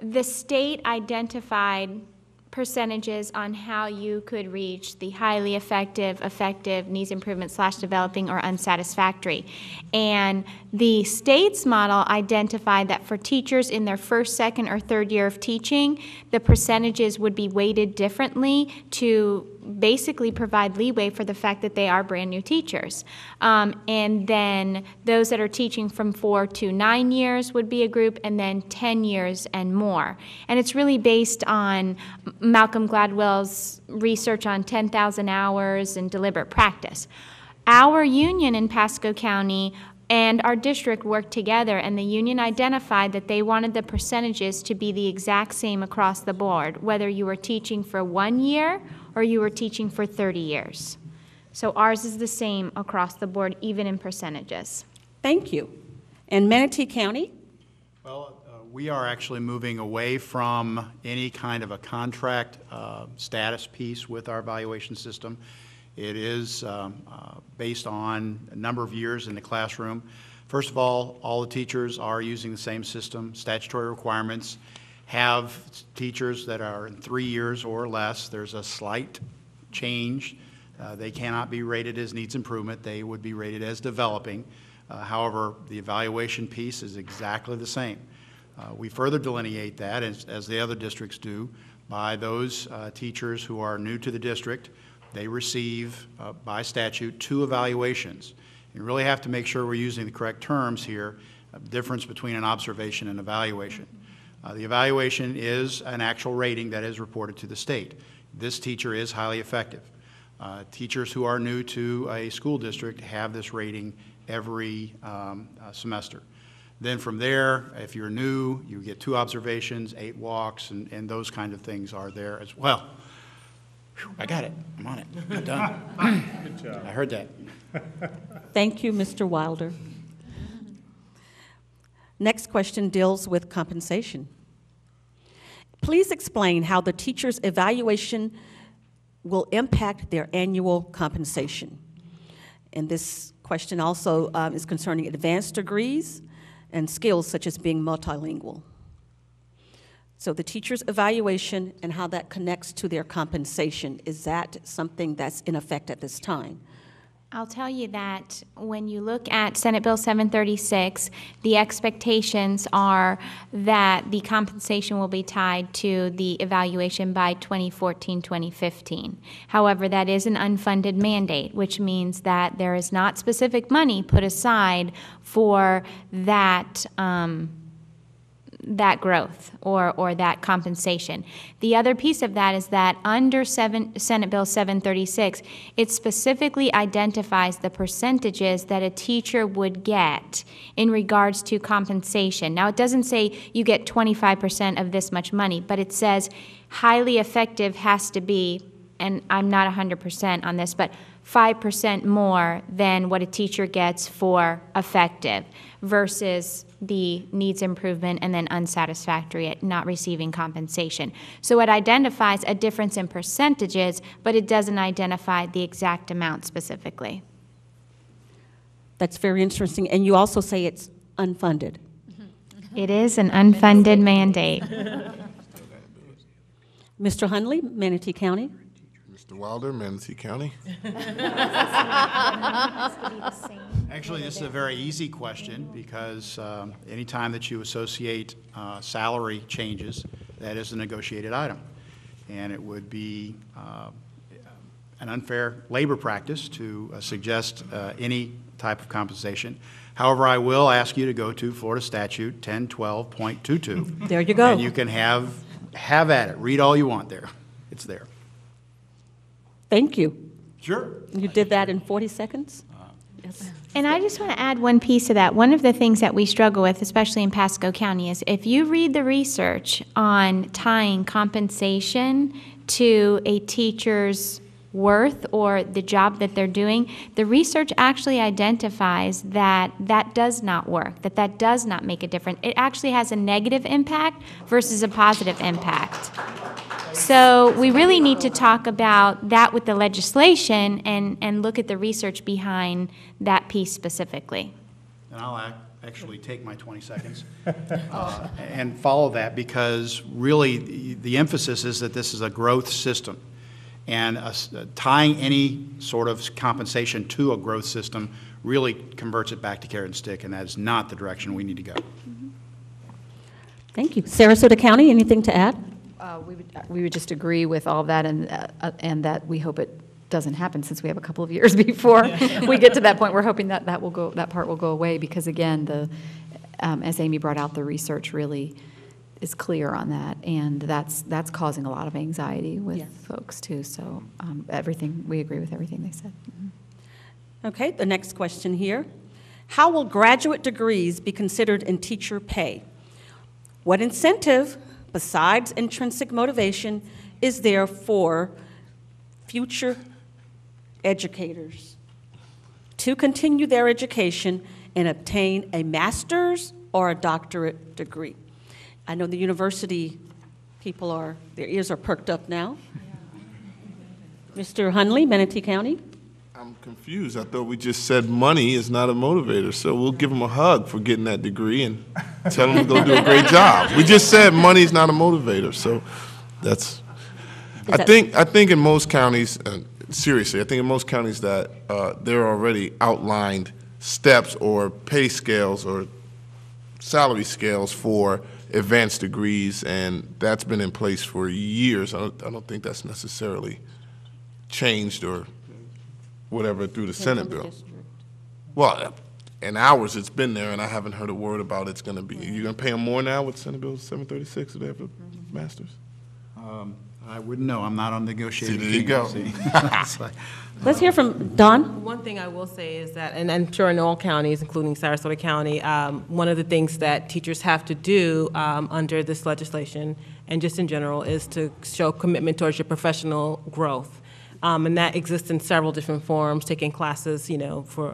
Speaker 9: The state identified percentages on how you could reach the highly effective, needs improvement / developing, or unsatisfactory. And the state's model identified that for teachers in their first, second, or third year of teaching, the percentages would be weighted differently to basically provide leeway for the fact that they are brand new teachers. And then those that are teaching from 4 to 9 years would be a group, and then 10 years and more. And it's really based on Malcolm Gladwell's research on 10,000 hours and deliberate practice. Our union in Pasco County and our district worked together, and the union identified that they wanted the percentages to be the exact same across the board, whether you were teaching for 1 year or you were teaching for 30 years. So ours is the same across the board, even in percentages.
Speaker 1: Thank you. And Manatee County?
Speaker 7: Well, we are actually moving away from any kind of a contract status piece with our evaluation system. It is based on a number of years in the classroom. First of all the teachers are using the same system. Statutory requirements have teachers that are in 3 years or less. There's a slight change. They cannot be rated as needs improvement. They would be rated as developing. However, the evaluation piece is exactly the same. We further delineate that, as the other districts do, by those teachers who are new to the district. They receive, by statute, 2 evaluations. You really have to make sure we're using the correct terms here, the difference between an observation and evaluation. The evaluation is an actual rating that is reported to the state. this teacher is highly effective. Teachers who are new to a school district have this rating every semester. Then from there, if you're new, you get 2 observations, 8 walks, and those kind of things are there as well. Whew, I got it. I'm on it. I'm done.
Speaker 10: Good job.
Speaker 7: I heard that.
Speaker 1: Thank you, Mr. Wilder. Next question deals with compensation. Please explain how the teacher's evaluation will impact their annual compensation. And this question also is concerning advanced degrees and skills such as being multilingual. So the teacher's evaluation and how that connects to their compensation, is that something that's in effect at this time?
Speaker 9: I'll tell you that when you look at Senate Bill 736, the expectations are that the compensation will be tied to the evaluation by 2014-2015. However, that is an unfunded mandate, which means that there is not specific money put aside for that that growth or that compensation. The other piece of that is that under Senate Bill 736, it specifically identifies the percentages that a teacher would get in regards to compensation. Now, it doesn't say you get 25% of this much money, but it says highly effective has to be, and I'm not 100% on this, but 5% more than what a teacher gets for effective versus the needs improvement and then unsatisfactory at not receiving compensation. So it identifies a difference in percentages, but it doesn't identify the exact amount specifically.
Speaker 1: That's very interesting. And you also say it's unfunded.
Speaker 9: It is an unfunded mandate.
Speaker 1: Mr. Hundley, Manatee County.
Speaker 8: Mr. Wilder, Manatee County.
Speaker 7: Actually, this is a very easy question because anytime that you associate salary changes, that is a negotiated item. And it would be an unfair labor practice to suggest any type of compensation. However, I will ask you to go to Florida Statute 1012.22.
Speaker 1: There you go.
Speaker 7: And you can have at it. Read all you want there. It's there.
Speaker 1: Thank you.
Speaker 7: Sure.
Speaker 1: You did that in 40 seconds? Yes.
Speaker 9: And I just want to add one piece to that. One of the things that we struggle with, especially in Pasco County, is if you read the research on tying compensation to a teacher's worth or the job that they're doing, the research actually identifies that that does not work, that does not make a difference. It actually has a negative impact versus a positive impact. So we really need to talk about that with the legislation and look at the research behind that piece specifically.
Speaker 7: And I'll actually take my 20 seconds and follow that, because really the emphasis is that this is a growth system. And tying any sort of compensation to a growth system really converts it back to carrot and stick, and that is not the direction we need to go.
Speaker 1: Thank you. Sarasota County, anything to add?
Speaker 5: We would just agree with all of that, and that we hope it doesn't happen, since we have a couple of years before we get to that point. We're hoping that that part will go away, because again, as Amy brought out, the research really is clear on that, and that's causing a lot of anxiety with folks too. So we agree with everything they said. Mm-hmm.
Speaker 1: Okay, the next question here. How will graduate degrees be considered in teacher pay? What incentive, besides intrinsic motivation, is there for future educators to continue their education and obtain a master's or a doctorate degree? I know the university people their ears are perked up now. Mr. Hundley, Manatee County.
Speaker 8: I'm confused. I thought we just said money is not a motivator, so we'll give them a hug for getting that degree and tell them to go do a great job. We just said money is not a motivator, so that's. I think in most counties, seriously, I think in most counties that there are already outlined steps or pay scales or salary scales for advanced degrees, and that's been in place for years. I don't think that's necessarily changed or whatever through the Senate bill. Well, in ours it's been there, and I haven't heard a word about it's going to be. You're going to pay them more now with Senate Bill 736 if they have a master's?
Speaker 7: I wouldn't know. I'm not on the negotiating
Speaker 8: See, there you
Speaker 7: team,
Speaker 8: go.
Speaker 7: see. It's like-
Speaker 1: Let's hear from Don.
Speaker 6: One thing I will say is that, and I'm sure in all counties, including Sarasota County, one of the things that teachers have to do under this legislation, and just in general, is to show commitment towards your professional growth. And that exists in several different forms, taking classes, for,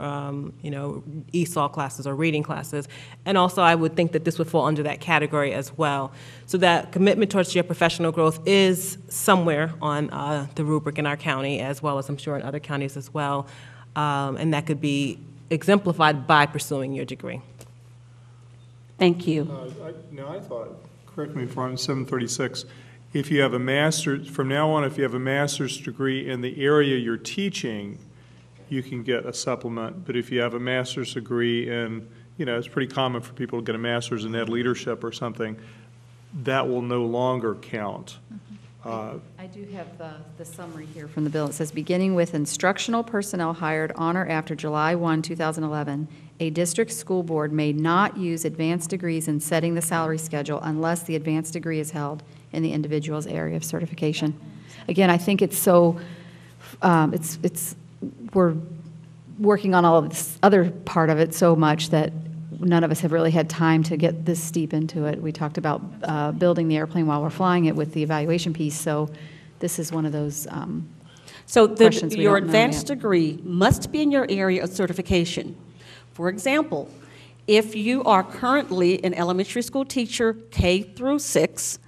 Speaker 6: ESOL classes or reading classes. And also, I would think that this would fall under that category as well. So that commitment towards your professional growth is somewhere on the rubric in our county, as well as I'm sure in other counties as well. And that could be exemplified by pursuing your degree.
Speaker 1: Thank you.
Speaker 10: I thought, correct me if I'm 736, if you have a master's, from now on, if you have a master's degree in the area you're teaching, you can get a supplement. But if you have a master's degree in, it's pretty common for people to get a master's in ed leadership or something, that will no longer count.
Speaker 5: I do have the summary here from the bill. It says, beginning with instructional personnel hired on or after July 1, 2011, a district school board may not use advanced degrees in setting the salary schedule unless the advanced degree is held in the individual's area of certification. Again, I think it's so, we're working on all of this other part of it so much that none of us have really had time to get this steep into it. We talked about building the airplane while we're flying it with the evaluation piece, so this is one of those
Speaker 1: So
Speaker 5: questions we
Speaker 1: your
Speaker 5: don't know
Speaker 1: advanced
Speaker 5: yet.
Speaker 1: degree must be in your area of certification. For example, if you are currently an elementary school teacher K through 6,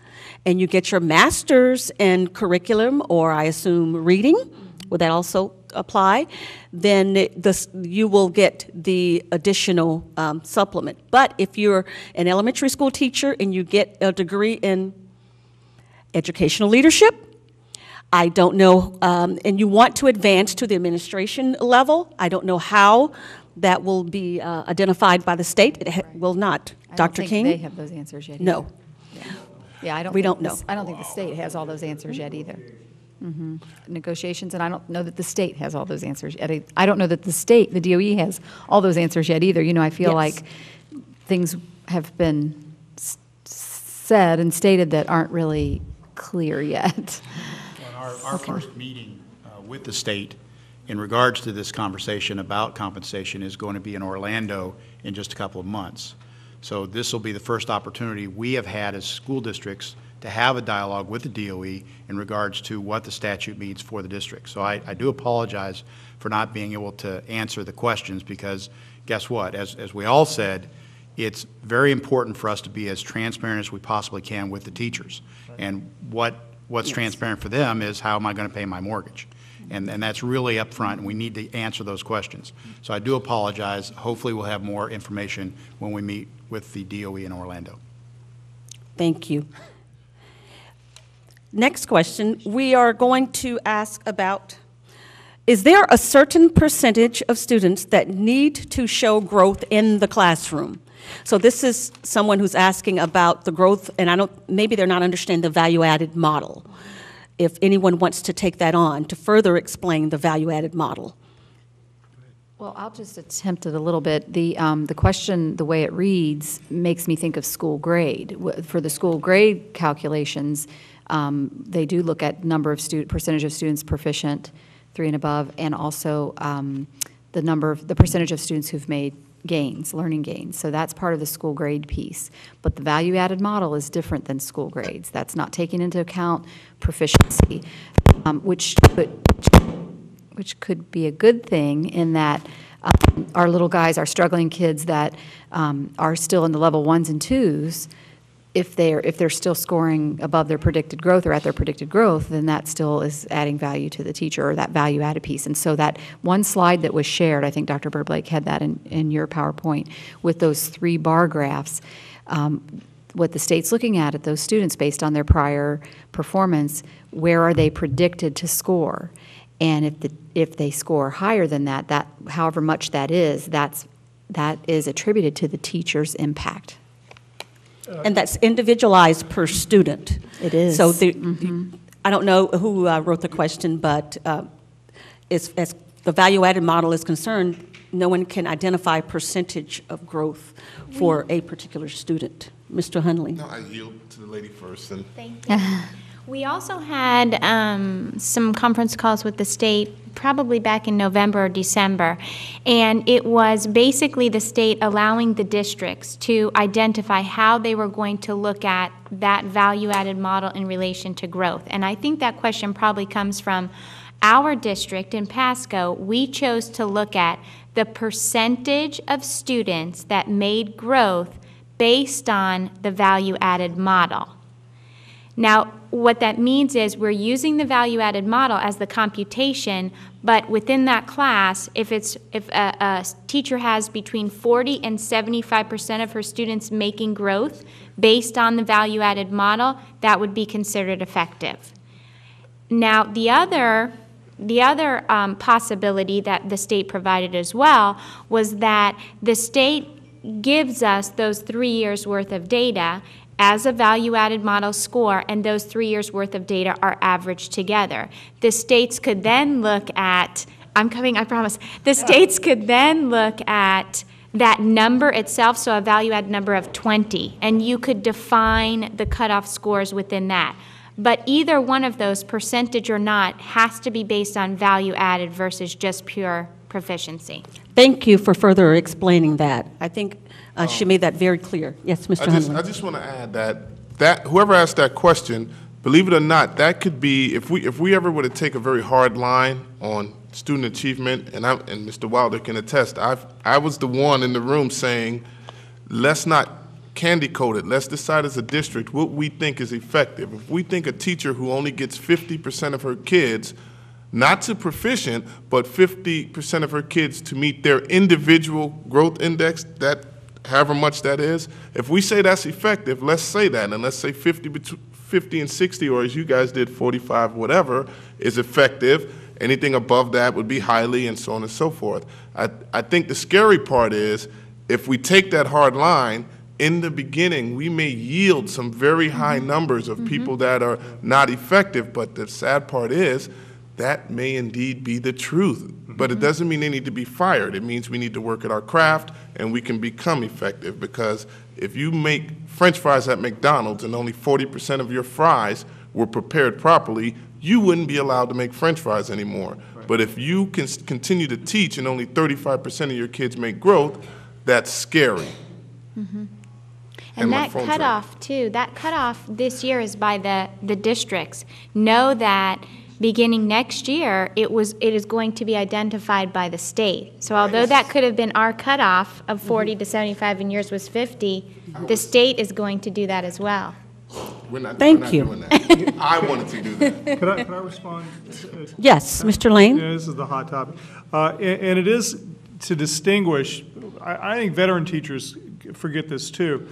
Speaker 1: and you get your master's in curriculum, or I assume reading, would that also apply? Then you will get the additional supplement. But if you're an elementary school teacher and you get a degree in educational leadership, I don't know, and you want to advance to the administration level, I don't know how that will be identified by the state. It will not.
Speaker 5: I don't
Speaker 1: Dr.
Speaker 5: think
Speaker 1: King?
Speaker 5: they have those answers yet.
Speaker 1: No.
Speaker 5: Yeah, I don't.
Speaker 1: We
Speaker 5: think
Speaker 1: don't know.
Speaker 5: I don't think the state has all those answers yet either. Negotiations, and I don't know that the state has all those answers yet. I don't know that the DOE has all those answers yet either. I feel
Speaker 1: Yes.
Speaker 5: like things have been said and stated that aren't really clear yet.
Speaker 7: Our first meeting with the state in regards to this conversation about compensation is going to be in Orlando in just a couple of months. So this will be the first opportunity we have had as school districts to have a dialogue with the DOE in regards to what the statute means for the district. So I do apologize for not being able to answer the questions, because guess what? As we all said, it's very important for us to be as transparent as we possibly can with the teachers. And what's transparent for them is, how am I going to pay my mortgage? And that's really up front, and we need to answer those questions. So I do apologize. Hopefully we'll have more information when we meet with the DOE in Orlando.
Speaker 1: Thank you. Next question, we are going to ask about, is there a certain percentage of students that need to show growth in the classroom? So this is someone who's asking about the growth, and maybe they're not understanding the value-added model. If anyone wants to take that on to further explain the value-added model.
Speaker 5: Well, I'll just attempt it a little bit. The question, the way it reads, makes me think of school grade. For the school grade calculations, they do look at percentage of students proficient, 3 and above, and also the percentage of students who've made gains, learning gains. So that's part of the school grade piece. But the value-added model is different than school grades. That's not taking into account proficiency, which could be a good thing in that our little guys, our struggling kids that are still in the level 1s and 2s, if they're still scoring above their predicted growth or at their predicted growth, then that still is adding value to the teacher, or that value-added piece. And so that one slide that was shared, I think Dr. Burblake had that in your PowerPoint, with those 3 bar graphs, what the state's looking at those students based on their prior performance, where are they predicted to score? And if they score higher than that however much that is attributed to the teacher's impact.
Speaker 1: And that's individualized per student.
Speaker 5: It is.
Speaker 1: So I don't know who wrote the question, but as the value-added model is concerned, no one can identify percentage of growth for a particular student. Mr. Hundley.
Speaker 8: No, I yield to the lady first. And
Speaker 9: Thank you. We also had some conference calls with the state probably back in November or December, and it was basically the state allowing the districts to identify how they were going to look at that value-added model in relation to growth. And I think that question probably comes from our district in Pasco. We chose to look at the percentage of students that made growth based on the value-added model. Now, what that means is we're using the value-added model as the computation, but within that class, if a teacher has between 40 and 75% of her students making growth based on the value-added model, that would be considered effective. Now, the other possibility that the state provided as well was that the state gives us those 3 years' worth of data as a value-added model score, and those 3 years' worth of data are averaged together. The states could then look at, I'm coming, I promise. The states could then look at that number itself, so a value-added number of 20, and you could define the cutoff scores within that. But either one of those, percentage or not, has to be based on value-added versus just pure proficiency.
Speaker 1: Thank you for further explaining that. I think she made that very clear. Yes, Mr. Hunley.
Speaker 8: I just want to add that whoever asked that question, believe it or not, that could be, if we ever were to take a very hard line on student achievement, and Mr. Wilder can attest, I was the one in the room saying, let's not candy code it. Let's decide as a district what we think is effective. If we think a teacher who only gets 50% of her kids not to proficient, but 50% of her kids to meet their individual growth index, that however much that is, if we say that's effective, let's say that, and let's say 50 and 60, or as you guys did, 45, whatever, is effective. Anything above that would be highly, and so on and so forth. I think the scary part is, if we take that hard line, in the beginning, we may yield some very high numbers of people that are not effective, but the sad part is, that may indeed be the truth. But it doesn't mean they need to be fired. It means we need to work at our craft and we can become effective, because if you make French fries at McDonald's and only 40% of your fries were prepared properly, you wouldn't be allowed to make French fries anymore. Right. But if you can continue to teach and only 35% of your kids make growth, that's scary.
Speaker 9: And that cutoff, too, that cutoff this year is by the districts. Know that beginning next year, it is going to be identified by the state. So although that could have been our cutoff of 40 to 75 and yours was 50, the state is going to do that as well.
Speaker 1: Thank you.
Speaker 8: Doing that. I wanted to do that.
Speaker 10: Could I respond?
Speaker 1: Yes, Mr. Lane?
Speaker 10: Yeah, this is the hot topic. And it is to distinguish, I think veteran teachers forget this too.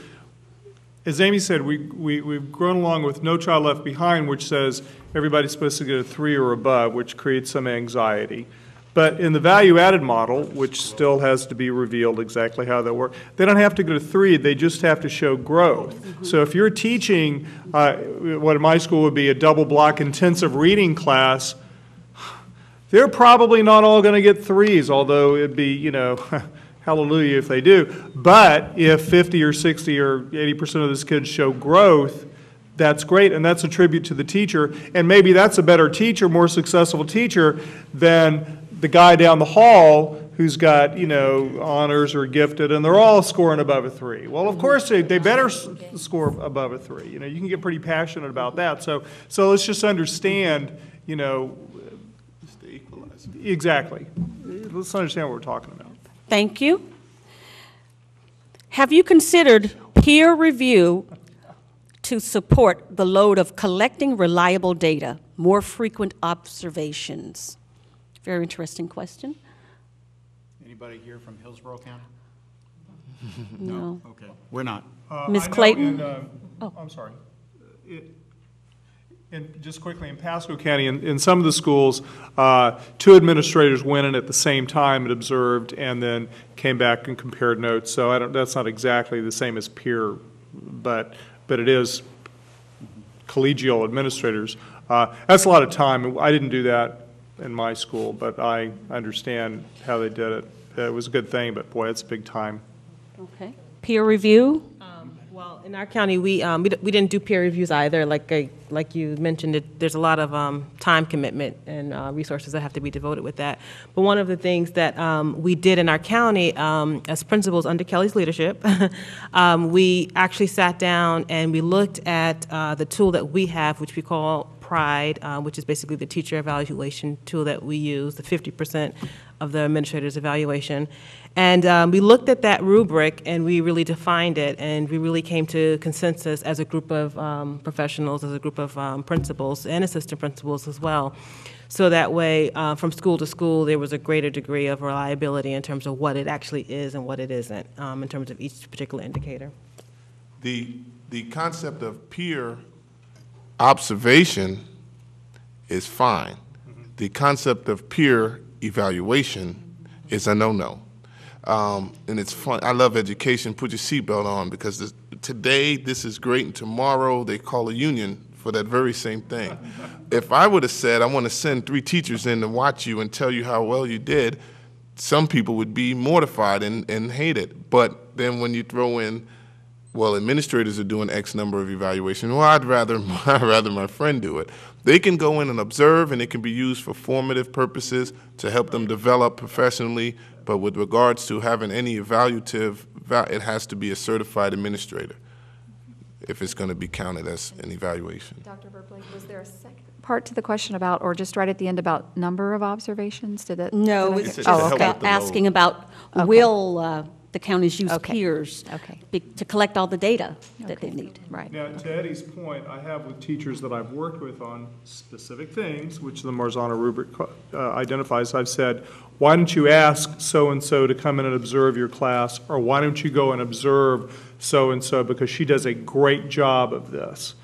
Speaker 10: As Amy said, we've grown along with No Child Left Behind, which says everybody's supposed to get a 3 or above, which creates some anxiety. But in the value-added model, which still has to be revealed exactly how that works, they don't have to get a 3, they just have to show growth. So if you're teaching what in my school would be a double-block intensive reading class, they're probably not all going to get 3s, although it'd be, you know, hallelujah if they do. But if 50 or 60 or 80% of those kids show growth, that's great, and that's a tribute to the teacher. And maybe that's a better teacher, more successful teacher than the guy down the hall who's got, you know, honors or gifted, and they're all scoring above a 3. Well, of course, they better score above a 3. You know, you can get pretty passionate about that. So let's just understand, you know, exactly. Let's understand what we're talking about.
Speaker 1: Thank you. Have you considered peer review to support the load of collecting reliable data, more frequent observations? Very interesting question.
Speaker 7: Anybody here from Hillsborough County?
Speaker 1: No.
Speaker 7: Okay, we're not.
Speaker 1: Ms. Clayton?
Speaker 10: I'm sorry. And just quickly, in Pasco County, in some of the schools, 2 administrators went in at the same time and observed, and then came back and compared notes. So that's not exactly the same as peer, but it is collegial administrators. That's a lot of time. I didn't do that in my school, but I understand how they did it. It was a good thing, but boy, it's a big time.
Speaker 1: Okay. Peer review?
Speaker 6: Well, in our county, we didn't do peer reviews either. Like you mentioned, there's a lot of time commitment and resources that have to be devoted with that. But one of the things that we did in our county as principals under Kelly's leadership, we actually sat down and we looked at the tool that we have, which we call PRIDE, which is basically the teacher evaluation tool that we use, the 50% of the administrator's evaluation. And we looked at that rubric and we really defined it, and we really came to consensus as a group of professionals, as a group of principals and assistant principals as well. So that way, from school to school, there was a greater degree of reliability in terms of what it actually is and what it isn't, in terms of each particular indicator.
Speaker 8: The concept of peer observation is fine. The concept of peer evaluation is a no-no. And it's fun. I love education. Put your seatbelt on, because today this is great, and tomorrow they call a union for that very same thing. If I would have said, I want to send 3 teachers in to watch you and tell you how well you did, some people would be mortified and hate it. But then when you throw in, well, administrators are doing X number of evaluation, well, I'd rather my friend do it. They can go in and observe, and it can be used for formative purposes to help them develop professionally. But with regards to having any evaluative, it has to be a certified administrator if it's going to be counted as an evaluation.
Speaker 5: Dr. Verblake, was there a second part to the question about, or just right at the end about number of observations? Did it?
Speaker 1: No,
Speaker 5: did I-
Speaker 1: it's
Speaker 8: It
Speaker 1: just
Speaker 8: said to help with the
Speaker 1: asking
Speaker 8: load.
Speaker 1: about,
Speaker 5: Okay.
Speaker 1: will the counties use
Speaker 5: Okay.
Speaker 1: peers
Speaker 5: Okay.
Speaker 1: to collect all the data that
Speaker 5: Okay.
Speaker 1: they need?
Speaker 5: Right.
Speaker 10: Now, to Eddie's point, I have with teachers that I've worked with on specific things, which the Marzano rubric identifies, I've said, why don't you ask so-and-so to come in and observe your class, or why don't you go and observe so-and-so because she does a great job of this.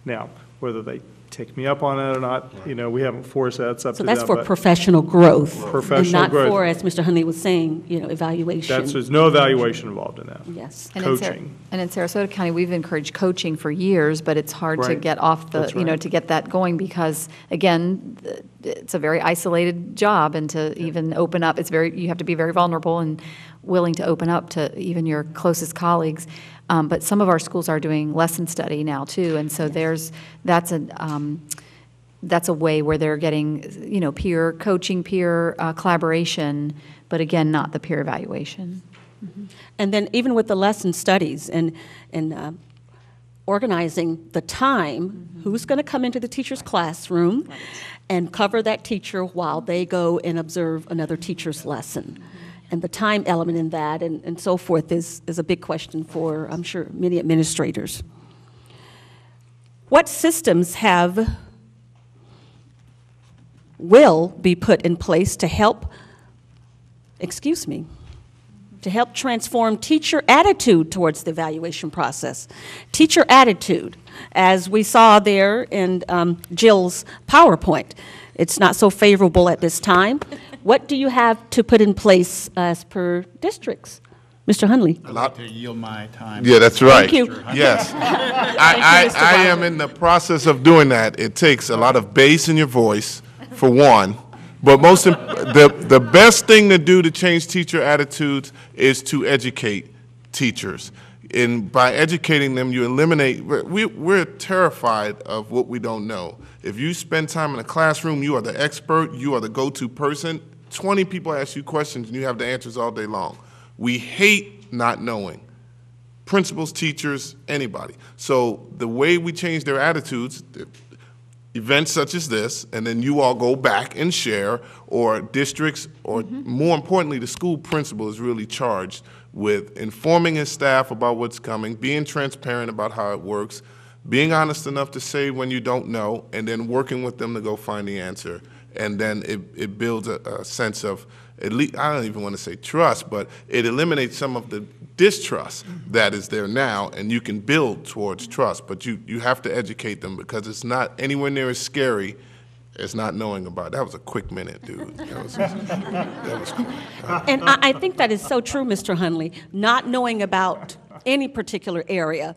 Speaker 10: Now, whether they take me up on it or not, we haven't forced that, it's up to
Speaker 1: So
Speaker 10: them.
Speaker 1: that's for
Speaker 10: but
Speaker 1: professional growth.
Speaker 10: Professional
Speaker 1: And not
Speaker 10: growth.
Speaker 1: for, as Mr. Hunley was saying, evaluation.
Speaker 10: there's no evaluation involved in that.
Speaker 1: Yes.
Speaker 5: And
Speaker 10: Coaching.
Speaker 5: And in Sarasota County, we've encouraged coaching for years, but it's hard to
Speaker 10: Right.
Speaker 5: get off the,
Speaker 10: That's right.
Speaker 5: to get that going because, again, it's a very isolated job, and to even open up, you have to be very vulnerable and willing to open up to even your closest colleagues. But some of our schools are doing lesson study now too, and so that's a way where they're getting, peer coaching, peer collaboration, but again, not the peer evaluation.
Speaker 1: And then even with the lesson studies and organizing the time, who's going to come into the teacher's classroom and cover that teacher while they go and observe another teacher's lesson. And the time element in that and so forth is a big question for, I'm sure, many administrators. What systems will be put in place to help transform teacher attitude towards the evaluation process? Teacher attitude, as we saw there in Jill's PowerPoint, it's not so favorable at this time. What do you have to put in place as per districts? Mr. Hunley?
Speaker 7: I'd like to yield my time.
Speaker 8: Yeah, that's right.
Speaker 1: Thank you.
Speaker 8: Yes.
Speaker 1: Thank you, Mr.
Speaker 8: I
Speaker 1: Brown.
Speaker 8: am in the process of doing that. It takes a lot of bass in your voice, for one. But the best thing to do to change teacher attitudes is to educate teachers. And by educating them, you eliminate, we're terrified of what we don't know. If you spend time in a classroom, you are the expert, you are the go-to person. 20 people ask you questions and you have the answers all day long. We hate not knowing. Principals, teachers, anybody. So the way we change their attitudes, events such as this, and then you all go back and share, or districts, or more importantly, the school principal is really charged with informing his staff about what's coming, being transparent about how it works, being honest enough to say when you don't know, and then working with them to go find the answer. And then it builds a sense of, at least, I don't even want to say trust, but it eliminates some of the distrust that is there now, and you can build towards trust. But you have to educate them, because it's not anywhere near as scary as not knowing about it. That was a quick minute, dude. That was cool.
Speaker 1: And I think that is so true, Mr. Hunley. Not knowing about any particular area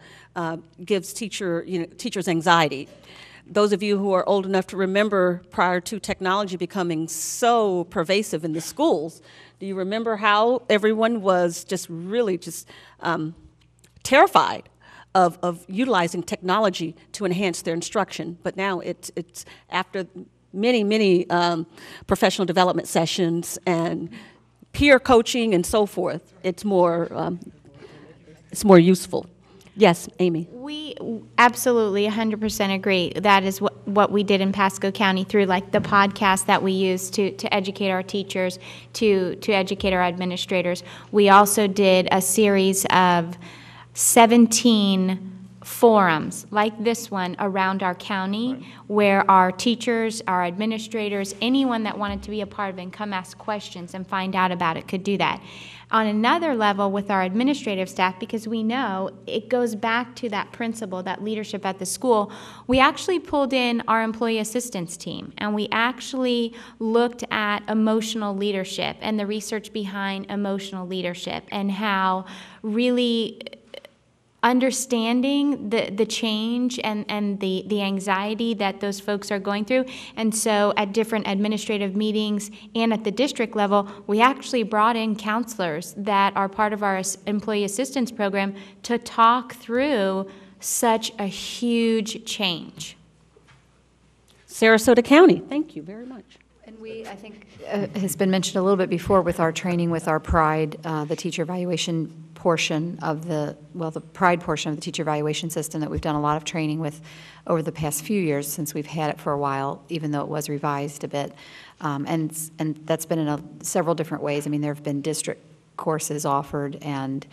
Speaker 1: gives teachers anxiety. Those of you who are old enough to remember prior to technology becoming so pervasive in the schools, do you remember how everyone was just really terrified of utilizing technology to enhance their instruction. But now it's after many professional development sessions and peer coaching and so forth, it's more useful. Yes, Amy.
Speaker 9: We absolutely 100% agree. That is what we did in Pasco County through like the podcast that we use to educate our teachers, to educate our administrators. We also did a series of 17 forums like this one around our county, where our teachers, our administrators, anyone that wanted to be a part of it and come ask questions and find out about it could do that. On another level with our administrative staff, because we know it goes back to that principle, that leadership at the school, we actually pulled in our employee assistance team, and we actually looked at emotional leadership and the research behind emotional leadership and how really understanding the change and the anxiety that those folks are going through. And so at different administrative meetings and at the district level, we actually brought in counselors that are part of our employee assistance program to talk through such a huge change.
Speaker 1: Sarasota County, thank you very much.
Speaker 5: And I think, has been mentioned a little bit before with our training with our PRIDE, the teacher evaluation portion of the PRIDE portion of the teacher evaluation system that we've done a lot of training with over the past few years since we've had it for a while, even though it was revised a bit. And that's been in several different ways. I mean, there have been district courses offered, and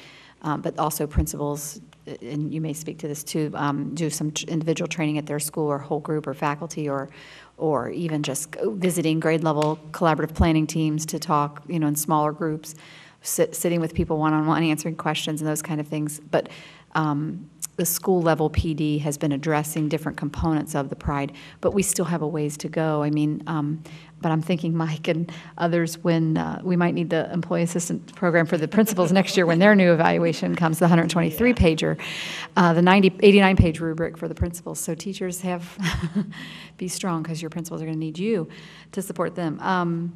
Speaker 5: but also principals, and you may speak to this too, do some individual training at their school or whole group or faculty, or even just visiting grade level collaborative planning teams to talk, in smaller groups, sitting with people one-on-one, answering questions and those kind of things. But the school level PD has been addressing different components of the PRIDE, but we still have a ways to go. I mean, but I'm thinking Mike and others, when we might need the employee assistant program for the principals next year when their new evaluation comes, the 123-pager, the 89-page rubric for the principals. So teachers have, be strong, because your principals are going to need you to support them.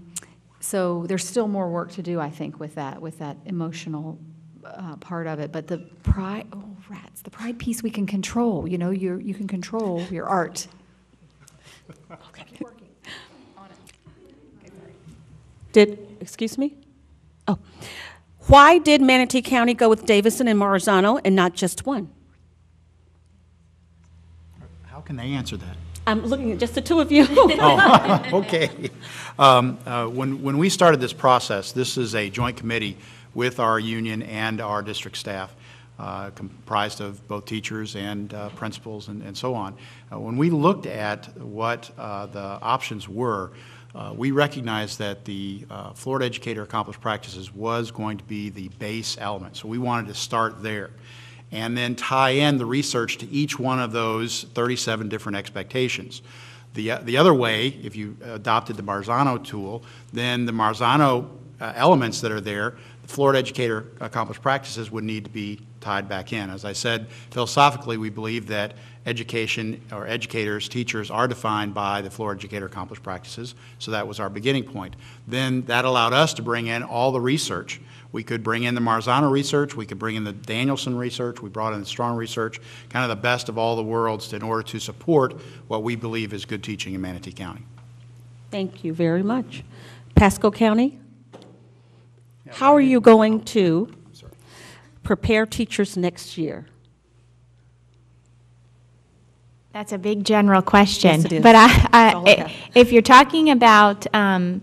Speaker 5: So there's still more work to do, I think, with that emotional part of it. But the PRIDE, the PRIDE piece we can control. You can control your art.
Speaker 1: Okay. Working on it. Excuse me? Oh. Why did Manatee County go with Davison and Marzano and not just one?
Speaker 7: How can they answer that?
Speaker 1: I'm looking at just the two of you.
Speaker 7: Oh, okay. When we started this process, this is a joint committee with our union and our district staff, comprised of both teachers and principals and so on. When we looked at what the options were, we recognized that the Florida Educator Accomplished Practices was going to be the base element. So we wanted to start there and then tie in the research to each one of those 37 different expectations. The other way, if you adopted the Marzano tool, then the Marzano elements that are there, the Florida Educator Accomplished Practices would need to be tied back in. As I said, philosophically, we believe that education, or educators, teachers, are defined by the Florida Educator Accomplished Practices, so that was our beginning point. Then that allowed us to bring in all the research. We could bring in the Marzano research, we could bring in the Danielson research, we brought in the Strong research, kind of the best of all the worlds in order to support what we believe is good teaching in Manatee County.
Speaker 1: Thank you very much. Pasco County? How are you going to prepare teachers next year?
Speaker 9: That's a big general question.
Speaker 1: Yes, it is.
Speaker 9: But if you're talking about,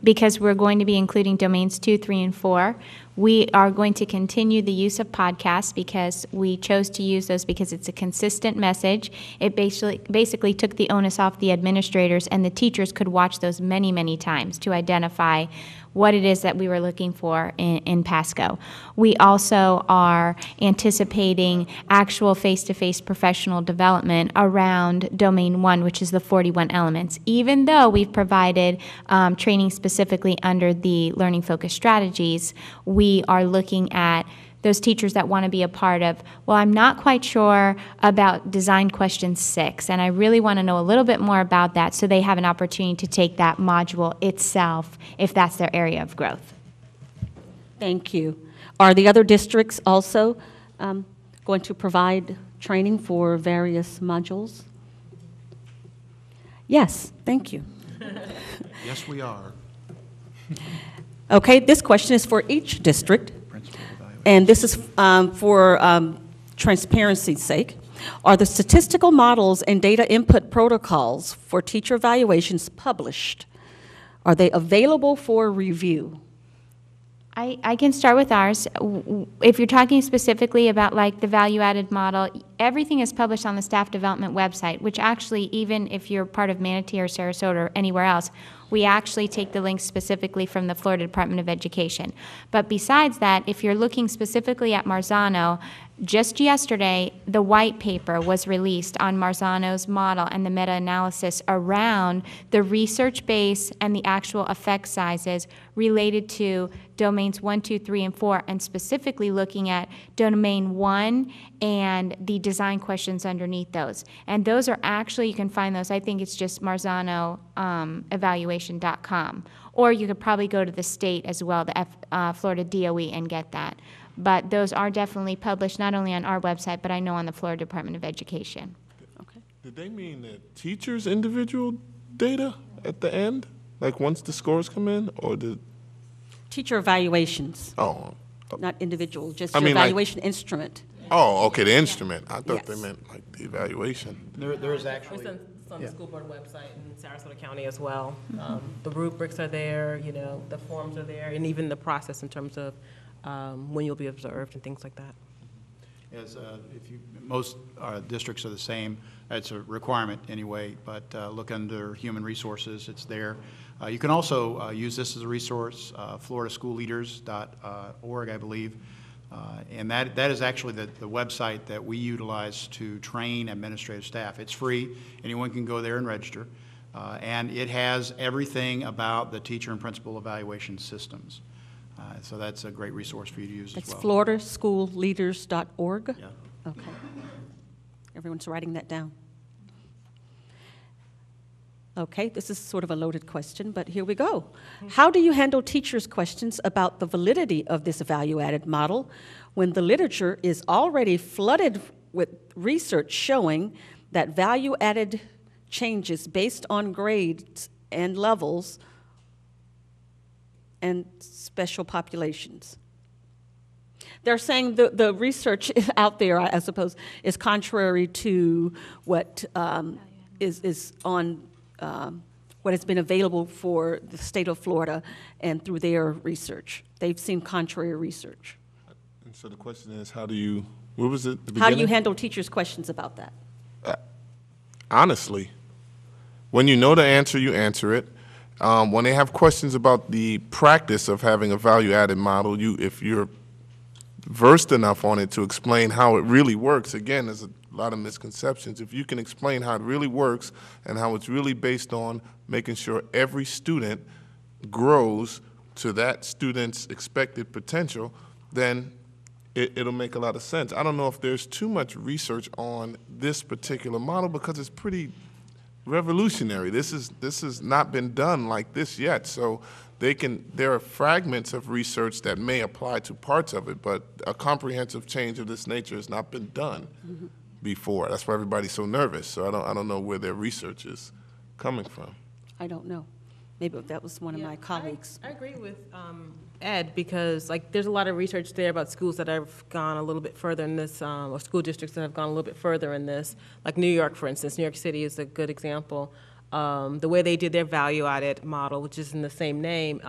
Speaker 9: because we're going to be including domains 2, 3, and 4, we are going to continue the use of podcasts because we chose to use those because it's a consistent message. It basically took the onus off the administrators, and the teachers could watch those many, many times to identify what it is that we were looking for in Pasco. We also are anticipating actual face-to-face professional development around Domain 1, which is the 41 elements. Even though we've provided training specifically under the Learning Focused Strategies, we are looking at those teachers that want to be a part of, well, I'm not quite sure about design question 6, and I really want to know a little bit more about that, so they have an opportunity to take that module itself if that's their area of growth.
Speaker 1: Thank you. Are the other districts also going to provide training for various modules? Yes, thank you.
Speaker 7: Yes, we are.
Speaker 1: Okay, this question is for each district,
Speaker 7: Principal evaluation.
Speaker 1: and this is for transparency's sake. Are the statistical models and data input protocols for teacher evaluations published? Are they available for review?
Speaker 9: I can start with ours. If you're talking specifically about like the value-added model, everything is published on the staff development website, which actually, even if you're part of Manatee or Sarasota or anywhere else, we actually take the links specifically from the Florida Department of Education. But besides that, if you're looking specifically at Marzano, just yesterday, the white paper was released on Marzano's model and the meta-analysis around the research base and the actual effect sizes related to domains 1, 2, 3, and 4, and specifically looking at domain 1 and the design questions underneath those. And those are actually, you can find those, I think it's just marzanoevaluation.com. Or you could probably go to the state as well, the Florida DOE, and get that. But those are definitely published not only on our website, but I know on the Florida Department of Education.
Speaker 1: Okay.
Speaker 8: Did they mean the teachers' individual data at the end? Like once the scores come in, or did?
Speaker 1: Teacher evaluations,
Speaker 8: Oh,
Speaker 1: not individual, just
Speaker 8: I
Speaker 1: your
Speaker 8: mean, like-
Speaker 1: evaluation instrument.
Speaker 8: oh, okay, the instrument. I thought they
Speaker 1: Yes.
Speaker 8: meant like the evaluation.
Speaker 7: There is actually,
Speaker 11: It's on the school board website in Sarasota County as well. The rubrics are there, you know, the forms are there, and even the process in terms of when you'll be observed and things like that.
Speaker 7: as, most districts are the same. It's a requirement anyway, but look under Human Resources, it's there. You can also use this as a resource, floridaschoolleaders.org, I believe. And that is actually the website that we utilize to train administrative staff. It's free. Anyone can go there and register. And it has everything about the teacher and principal evaluation systems. So that's a great resource for you to use as
Speaker 1: That's
Speaker 7: well.
Speaker 1: floridaschoolleaders.org?
Speaker 7: Yeah.
Speaker 1: Okay. Everyone's writing that down. Okay, this is sort of a loaded question, but here we go. How do you handle teachers' questions about the validity of this value-added model when the literature is already flooded with research showing that value-added changes based on grades and levels and special populations? They're saying the research out there, I suppose, is contrary to what is on what has been available for the state of Florida and through their research. They've seen contrary research.
Speaker 8: And so the question is, how do you? What was it? The
Speaker 1: How do you
Speaker 8: beginning?
Speaker 1: handle teachers' questions about that?
Speaker 8: Honestly, when you know the answer, you answer it. When they have questions about the practice of having a value-added model, if you're versed enough on it to explain how it really works, again, there's a lot of misconceptions. If you can explain how it really works and how it's really based on making sure every student grows to that student's expected potential, then it'll make a lot of sense. I don't know if there's too much research on this particular model because it's pretty revolutionary. This has not been done like this yet. So there are fragments of research that may apply to parts of it, but a comprehensive change of this nature has not been done before. That's why everybody's so nervous. So I don't know where their research is coming from.
Speaker 1: I don't know. Maybe that was one of my colleagues.
Speaker 11: I agree with Ed, because like there's a lot of research there about schools that have gone a little bit further in this, or school districts that have gone a little bit further in this. Like New York, for instance. New York City is a good example. The way they did their value-added model, which is in the same name,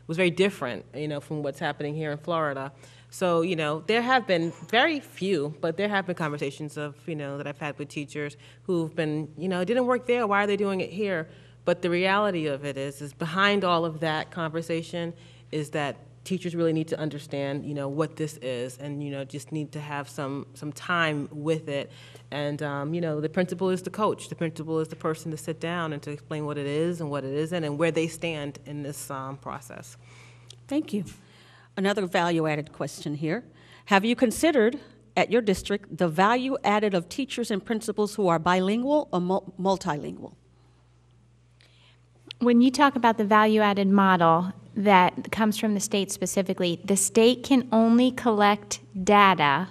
Speaker 11: was very different, from what's happening here in Florida. So, there have been very few, but there have been conversations of, that I've had with teachers who've been, it didn't work there, why are they doing it here? But the reality of it is behind all of that conversation is that teachers really need to understand, what this is, and, just need to have some time with it. And, the principal is the coach. The principal is the person to sit down and to explain what it is and what it isn't and where they stand in this process. Thank you.
Speaker 1: Another value-added question here. Have you considered at your district the value added of teachers and principals who are bilingual or multilingual?
Speaker 9: When you talk about the value-added model that comes from the state specifically, the state can only collect data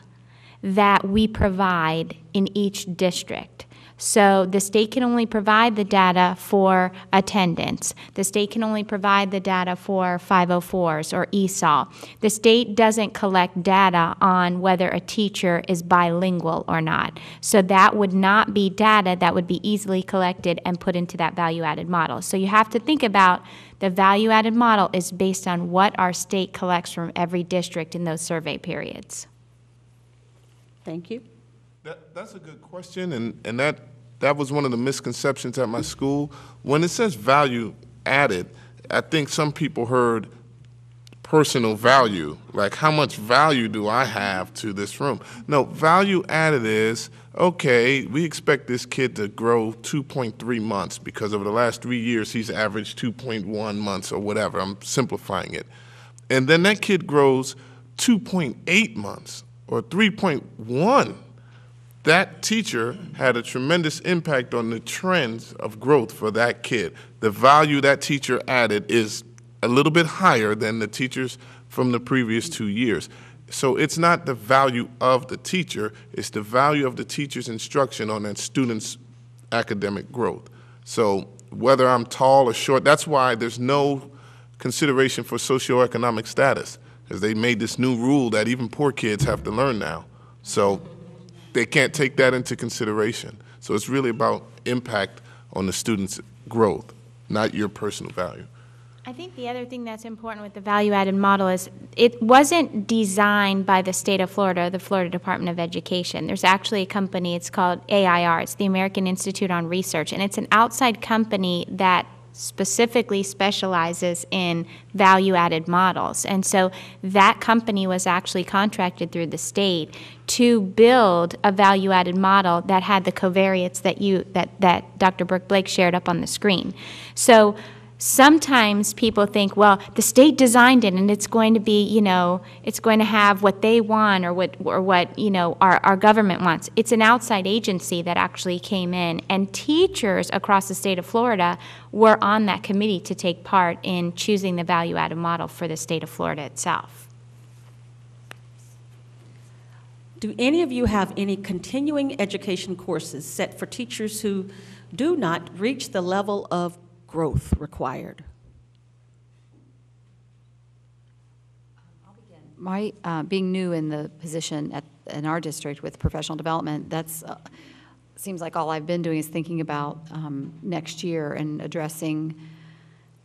Speaker 9: that we provide in each district. So the state can only provide the data for attendance. The state can only provide the data for 504s or ESOL. The state doesn't collect data on whether a teacher is bilingual or not. So that would not be data that would be easily collected and put into that value-added model. So you have to think about the value-added model is based on what our state collects from every district in those survey periods.
Speaker 1: Thank you.
Speaker 8: That's a good question, and that was one of the misconceptions at my school. When it says value added, I think some people heard personal value, like how much value do I have to this room? No, value added is, okay, we expect this kid to grow 2.3 months because over the last 3 years he's averaged 2.1 months or whatever. I'm simplifying it. And then that kid grows 2.8 months or 3.1. That teacher had a tremendous impact on the trends of growth for that kid. The value that teacher added is a little bit higher than the teachers from the previous 2 years. So it's not the value of the teacher, it's the value of the teacher's instruction on that student's academic growth. So whether I'm tall or short, that's why there's no consideration for socioeconomic status, because they made this new rule that even poor kids have to learn now. So they can't take that into consideration. So it's really about impact on the student's growth, not your personal value.
Speaker 9: I think the other thing that's important with the value-added model is it wasn't designed by the state of Florida, the Florida Department of Education. There's actually a company, it's called AIR, it's the American Institute on Research, and it's an outside company that specifically specializes in value-added models. And so that company was actually contracted through the state to build a value-added model that had the covariates that Dr. Burke-Blake shared up on the screen. So sometimes people think, well, the state designed it and it's going to be, you know, it's going to have what they want or what you know, our government wants. It's an outside agency that actually came in, and teachers across the state of Florida were on that committee to take part in choosing the value-added model for the state of Florida itself.
Speaker 1: Do any of you have any continuing education courses set for teachers who do not reach the level of growth required?
Speaker 5: My, being new in the position in our district with professional development, that's seems like all I've been doing is thinking about next year and addressing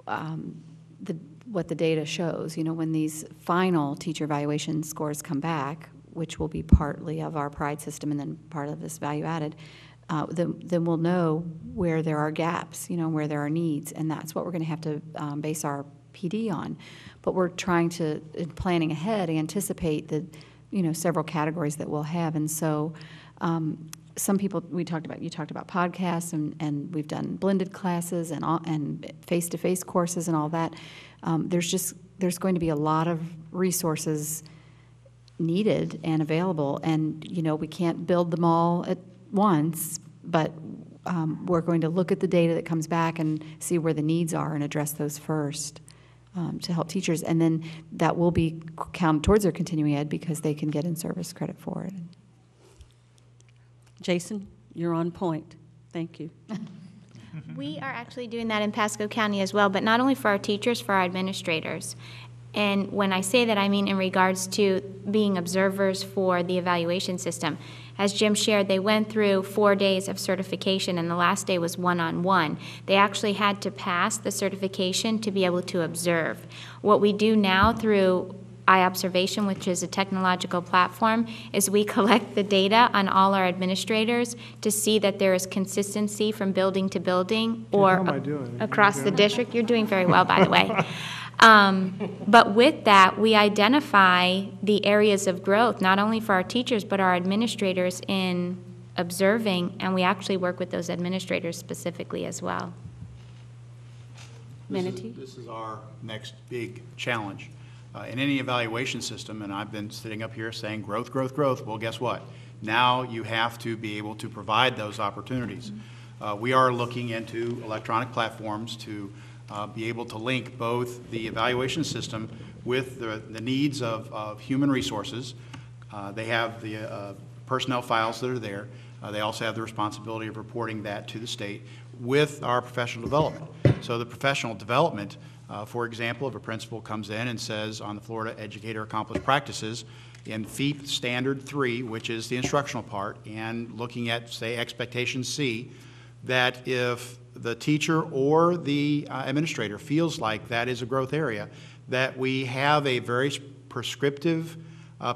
Speaker 5: what the data shows. You know, when these final teacher evaluation scores come back, which will be partly of our PRIDE system and then part of this value added, then we'll know where there are gaps, you know, where there are needs, and that's what we're going to have to base our PD on. But we're trying to, in planning ahead, anticipate the, you know, several categories that we'll have. And so some people, you talked about podcasts, and we've done blended classes and face-to-face courses and all that. There's going to be a lot of resources needed and available, and, you know, we can't build them all at once, but we're going to look at the data that comes back and see where the needs are and address those first to help teachers, and then that will be counted towards their continuing ed because they can get in-service credit for it.
Speaker 1: Jason, you're on point. Thank you.
Speaker 9: We are actually doing that in Pasco County as well, but not only for our teachers, for our administrators. And when I say that, I mean in regards to being observers for the evaluation system. As Jim shared, they went through 4 days of certification, and the last day was one-on-one. They actually had to pass the certification to be able to observe. What we do now through iObservation, which is a technological platform, is we collect the data on all our administrators to see that there is consistency from building to building or across the district. You're doing very well, by the way. But with that, we identify the areas of growth, not only for our teachers, but our administrators in observing, and we actually work with those administrators specifically as well.
Speaker 7: This is our next big challenge. In any evaluation system, and I've been sitting up here saying growth, growth, growth, well, guess what? Now you have to be able to provide those opportunities. We are looking into electronic platforms to be able to link both the evaluation system with the needs of human resources. They have the personnel files that are there. They also have the responsibility of reporting that to the state with our professional development. So the professional development, for example, if a principal comes in and says on the Florida Educator Accomplished Practices, in FEEP Standard 3, which is the instructional part, and looking at, say, Expectation C, that if the teacher or the administrator feels like that is a growth area, that we have a very prescriptive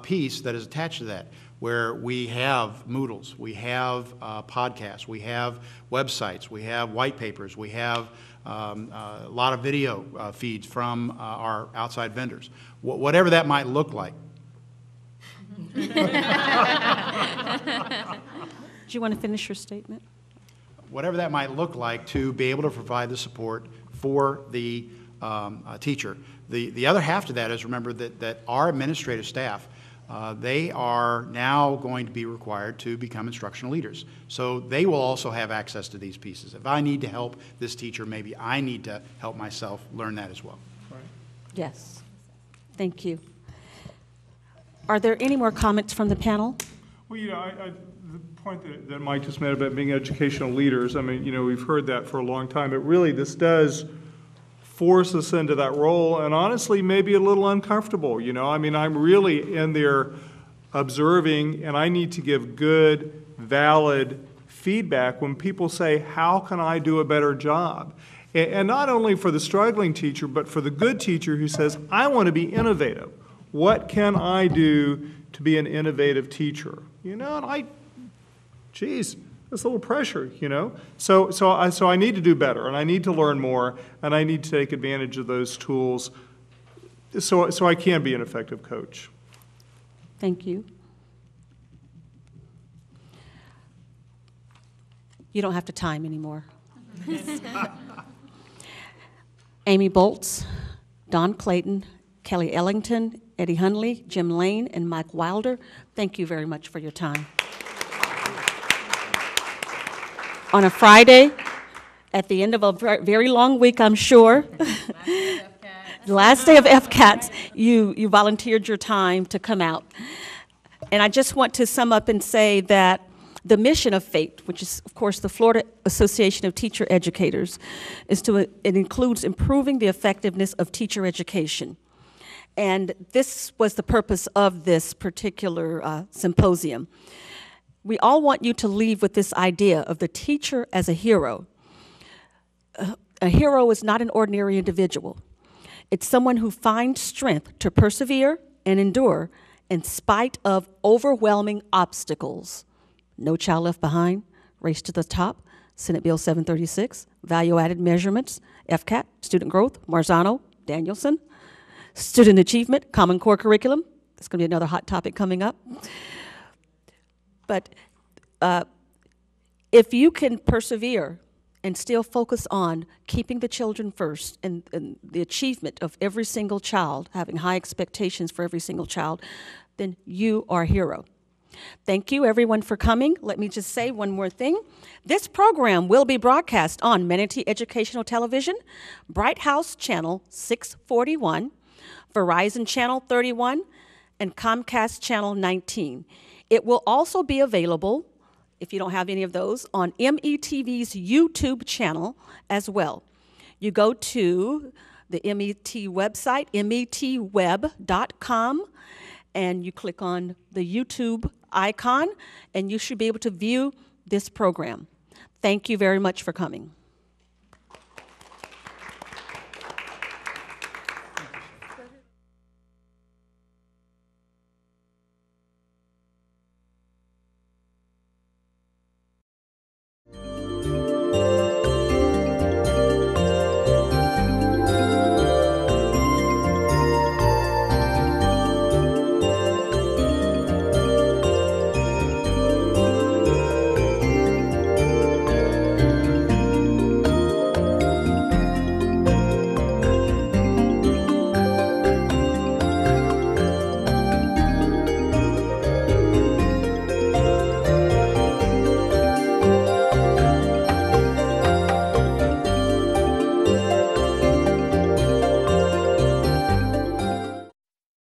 Speaker 7: piece that is attached to that, where we have Moodles, we have podcasts, we have websites, we have white papers, we have a lot of video feeds from our outside vendors. Whatever that might look like.
Speaker 1: Do you want to finish your statement?
Speaker 7: Whatever that might look like to be able to provide the support for the teacher. The other half to that is, remember that our administrative staff, they are now going to be required to become instructional leaders. So they will also have access to these pieces. If I need to help this teacher, maybe I need to help myself learn that as well.
Speaker 1: Yes. Thank you. Are there any more comments from the panel?
Speaker 10: Well, the point that Mike just made about being educational leaders, I mean, we've heard that for a long time, but really this does force us into that role, and honestly, maybe a little uncomfortable, I mean, I'm really in there observing, and I need to give good, valid feedback when people say, how can I do a better job? And not only for the struggling teacher, but for the good teacher who says, I want to be innovative. What can I do to be an innovative teacher? And geez, that's a little pressure, So I need to do better, and I need to learn more, and I need to take advantage of those tools so I can be an effective coach.
Speaker 1: Thank you. You don't have to time anymore. Amy Bolts, Don Clayton, Kelly Ellington, Eddie Hunley, Jim Lane, and Mike Wilder, thank you very much for your time. On a Friday, at the end of a very long week, I'm sure, the last day of FCATS, you volunteered your time to come out. And I just want to sum up and say that the mission of FATE, which is, of course, the Florida Association of Teacher Educators, it includes improving the effectiveness of teacher education. And this was the purpose of this particular symposium. We all want you to leave with this idea of the teacher as a hero. A hero is not an ordinary individual. It's someone who finds strength to persevere and endure in spite of overwhelming obstacles. No Child Left Behind, Race to the Top, Senate Bill 736, Value-Added Measurements, FCAT, Student Growth, Marzano, Danielson, Student Achievement, Common Core Curriculum. That's going to be another hot topic coming up. But if you can persevere and still focus on keeping the children first and the achievement of every single child, having high expectations for every single child, then you are a hero. Thank you, everyone, for coming. Let me just say one more thing. This program will be broadcast on Manatee Educational Television, Bright House Channel 641, Verizon Channel 31, and Comcast Channel 19. It will also be available, if you don't have any of those, on METV's YouTube channel as well. You go to the MET website, metweb.com, and you click on the YouTube icon, and you should be able to view this program. Thank you very much for coming.